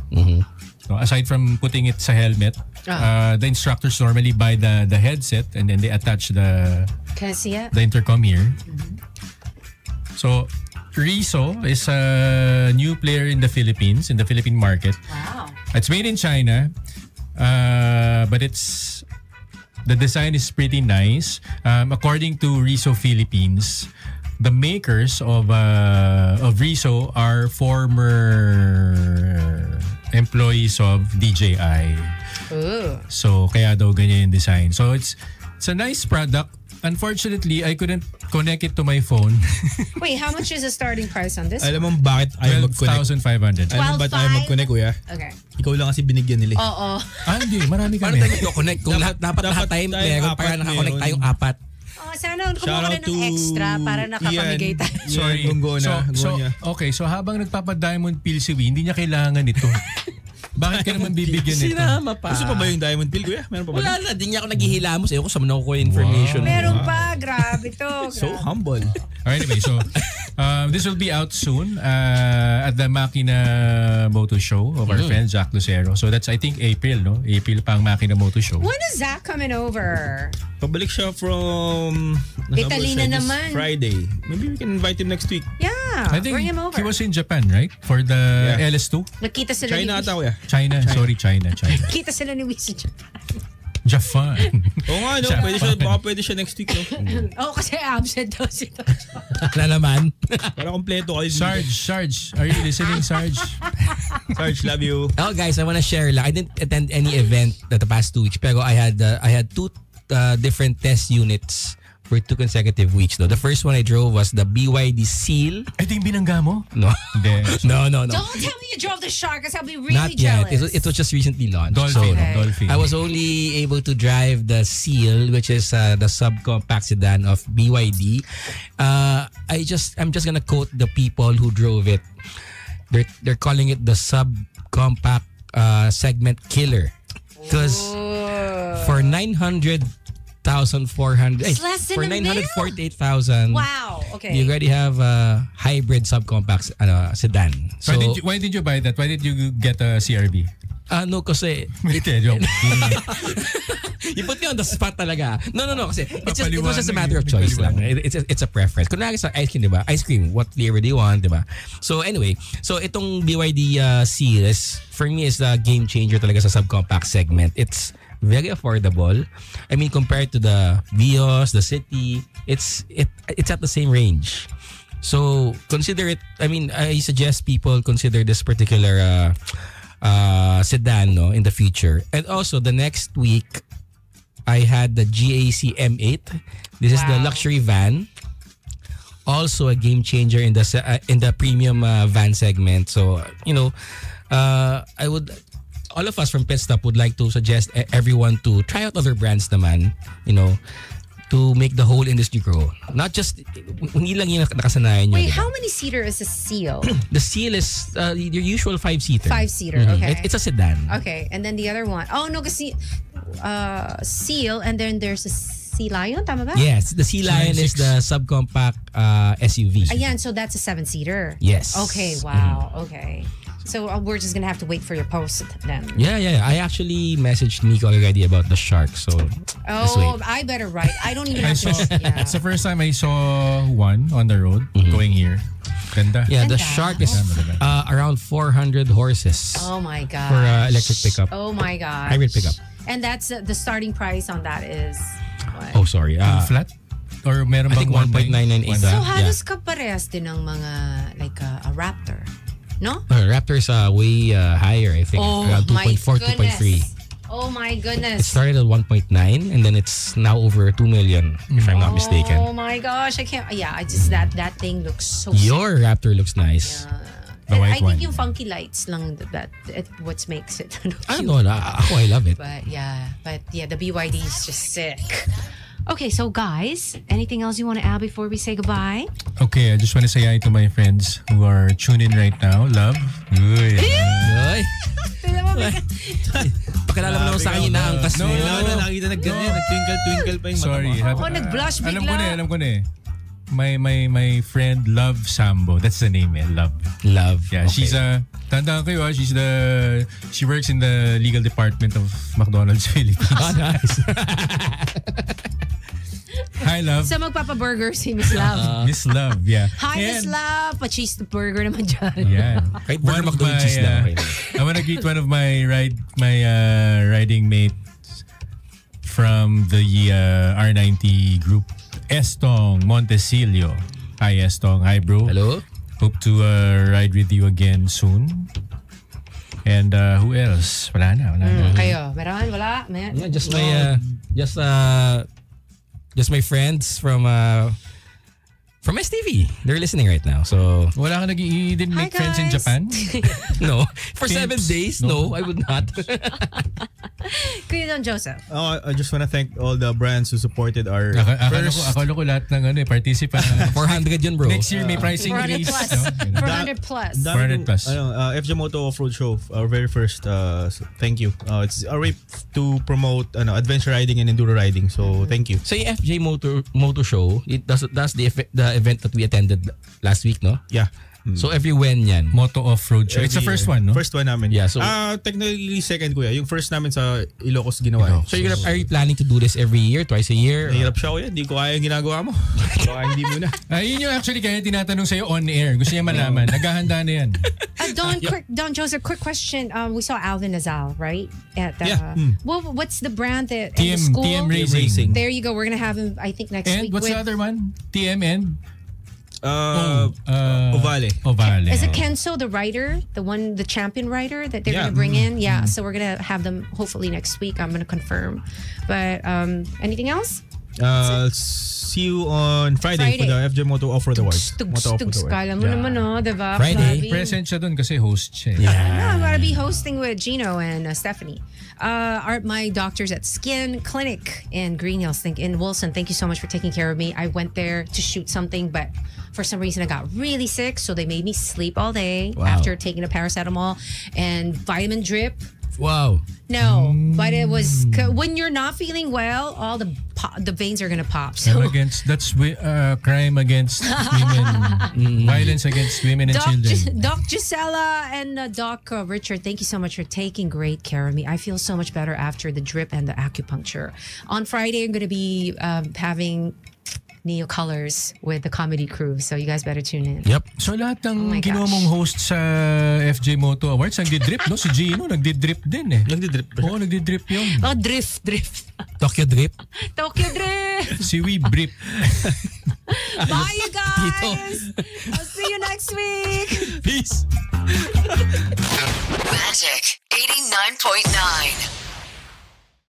So aside from putting it sa helmet, the instructors normally buy the headset and then they attach the Can I see it? the intercom here. So Riso is a new player in the Philippines, in the Philippine market. Wow. It's made in China, but the design is pretty nice. According to Riso Philippines, the makers of Riso are former employees of DJI. Ooh. So kaya daw ganyan yung design. So it's a nice product. Unfortunately, I couldn't connect it to my phone. Wait, how much is the starting price on this? Alam mo bakit ayaw mag-connect? 12,500. Alam mo bakit ayaw mag-connect, kuya? Okay. Ikaw lang kasi binigyan nila. Oo. Hindi. Marami Paano kami. tayo connect kung dapat lahat tayo meron para apat nakakonect meron. tayong 4? Oh, sana kumuha ka na ng extra para nakapamigay tayo. Sorry. Okay, so habang nagpapa-diamond pill si Wee, hindi niya kailangan ito. Bakit ka naman bibigyan nito? Sinama pa. Gusto pa ba yung diamond pill, kuya? Meron pa ba? Wala na, di niya ako naghihilamos. Ewan ko sa nakukuha yung information. Meron pa, grabe to. So humble. Anyway, so this will be out soon at the Makina Moto Show of our friend Jack Lucero. So that's I think April, no? April pa ang Makina Moto Show. When is Zach coming over? Pabalik siya from Italy na this naman. Friday. Maybe we can invite him next week. Yeah, I think bring him over. he was in Japan, right? For the Yeah. LS2? Nakita sila China ni ata, kuya. China. Kita sila ni Wiz. Japan. Oo nga, no? Pwede siya next week, no? Oh, kasi absent daw si Na naman. Para kompleto kayo. Sarge, are you listening, Sarge? Sarge, love you. Oh guys, I want to share lang. I didn't attend any event the past 2 weeks pero I had 2 different test units for 2 consecutive weeks. No, the first one I drove was the BYD Seal. Ito yung binangga mo? No, Hindi. no. Don't tell me you drove the Shark because I'll be really Not yet. jealous. It was just recently launched. Dolphin. Okay. Dolphin. I was only able to drive the Seal, which is the subcompact sedan of BYD. I'm just gonna quote the people who drove it. They're calling it the subcompact segment killer because for 900,400, It's less than for a mil? 948,000. Wow. Okay. You already have a hybrid subcompact sedan. So Why did you buy that? Why did you get a CRV? no, kasi Hindi, joke. you put me on the spot talaga. No. Kasi it was just a Papaliwanag matter of eh. choice lang. Papaliwanag. It's a preference. Kung nakikita sa ice cream, diba? Ice cream, what flavor do you want, diba? So anyway, so itong BYD Seal is, for me, is a game changer talaga sa subcompact segment. It's very affordable. I mean, compared to the Vios, the City, it's at the same range. So consider it. I mean, I suggest people consider this particular sedan in the future. And also the next week, I had the GAC M8. This is the Wow. luxury van. Also a game changer in the premium van segment. So all of us from Pit Stop would like to suggest everyone to try out other brands naman, to make the whole industry grow. Not just, hindi lang yung nakasanayan nyo. Wait, diba? how many seater is a Seal? The Seal is your usual 5-seater. 5-seater, Mhm. okay. It's a sedan. Okay, and then the other one. Oh no, kasi Seal, and then there's a Sea Lion, tama ba? Yes, the Sea Lion is the subcompact SUV. Ayan, so that's a 7-seater. Yes. Okay, wow. Okay. So we're just gonna have to wait for your post then. Yeah. I actually messaged Nico already about the Shark, so let's Oh, wait. I better write. I don't even I have saw, to. Yeah. It's the first time I saw one on the road going here. Ganda. Yeah, the Ganda. Shark is around 400 horses Oh my god. for electric pickup. Oh my god. Hybrid pickup. And that's the starting price on that is what? Oh, sorry. Flat? Or meron I think bang 1.998. So Yeah. halos kaparehas din ng mga like a Raptor. No? Raptor is way higher, I think. Around 2.4, 2.3. Oh my It goodness. started at 1.9 and then it's now over 2 million, if I'm not mistaken. Oh my gosh, I can't. Yeah, I just that thing looks so. Your Raptor looks nice. The And white I think one. yung funky lights lang what makes it. I don't know. I love it. But yeah, the BYD is just sick. Okay, so guys, anything else you want to add before we say goodbye? Okay, I just want to say hi to my friends who are tuning in right now. Love. Uy. Ay, pakilala mo naman sa akin na ang kas mo. Kailangan na nakita na ganyan. Nag-twinkle-twinkle pa yung mata Sorry. mo. Oh, nag-blush bigla. Alam ko na eh. My friend Love Sambo. That's the name eh. Love. Love. Yeah, Okay. she's tandaan kayo she works in the legal department of McDonald's Philippines. Ah, nice. Hi, Love. So magpapa-burger si Miss Love. Miss Love, yeah. Hi, Miss And- Love. Pa-cheese the burger naman dyan. Yeah. Kahit burger One of McDo with cheese lang, okay lang. I want to greet one of my riding mates from the R90 group, Estong Montesilio. Hi, Estong. Hi, bro. Hello? Hope to ride with you again soon. And who else? Wala na. Kayo, meron? Wala? Yeah, just my friends from STV. They're listening right now. So Wala ka you didn't Hi, make friends in guys. Japan? no, for 7 Tips. days, no, I would not. Kuya Don Joseph. Oh, I just want to thank all the brands who supported our first. Akala ko lahat ng participant. 400 yun, bro. Next year may pricing 400 increase. plus. No? 400 plus. 400 plus. FJ Moto Off-Road Show, our very first. Thank you. It's a way to promote adventure riding and enduro riding. So thank you. So yung FJ Moto Show, that's the event that we attended last week, no? Yeah. So every when yan? Moto Off-Road Show. It's the first one, no? First one namin. Yeah, so- technically second kuya. Yung first namin sa Ilocos ginawa. So are you planning to do this every year, twice a year? Nahirap siya kuya. Hindi ko kaya yung ginagawa mo. Baka hindi mo na. Yun yung actually kaya tinatanong sa'yo on air. Gusto niya malaman. Naghahanda na yan. Don Joseph, quick question. We saw Alvin Nazal, right? At Yeah. what's the brand that at the TM school? Racing. There you go. We're gonna have him, I think, next And week. what's the other one? TM and? Ovale. Ovale. Is it Kenzo, the rider, the champion rider that they're Yeah. gonna bring in? Yeah. So we're gonna have them hopefully next week. I'm gonna confirm. But anything else? See you on Friday for the FJ Moto Off-Road Awards. Tugs, kala mo naman, no? Diba? Friday. Flavi? Present siya dun kasi host siya. Yeah, I'm gonna be hosting with Gino and Stephanie. My doctors at Skin Clinic in Green Hills, in Wilson. Thank you so much for taking care of me. I went there to shoot something, but for some reason I got really sick, so they made me sleep all day after taking a paracetamol and vitamin drip. Wow. No, but it was when you're not feeling well, all the veins are gonna pop. So Crime against women, violence against women and children. Doc Gisela and Doc Richard, thank you so much for taking great care of me. I feel so much better after the drip and the acupuncture. On Friday, I'm gonna be having Neo Colors with the comedy crew, so you guys better tune in. Yep. So lahat Oh my ng ginawa gosh. mong host sa FJ Moto Awards, nagdi-drip, no? Si Gino, nagdi-drip din eh. Nagdi-drip ba siya? Oo, nagdi-drip yun. Oh, drift. Tokyo Drip. Tokyo Drift. Si We Brip. Bye, you guys. I'll see you next week. Peace. Magic 89.9.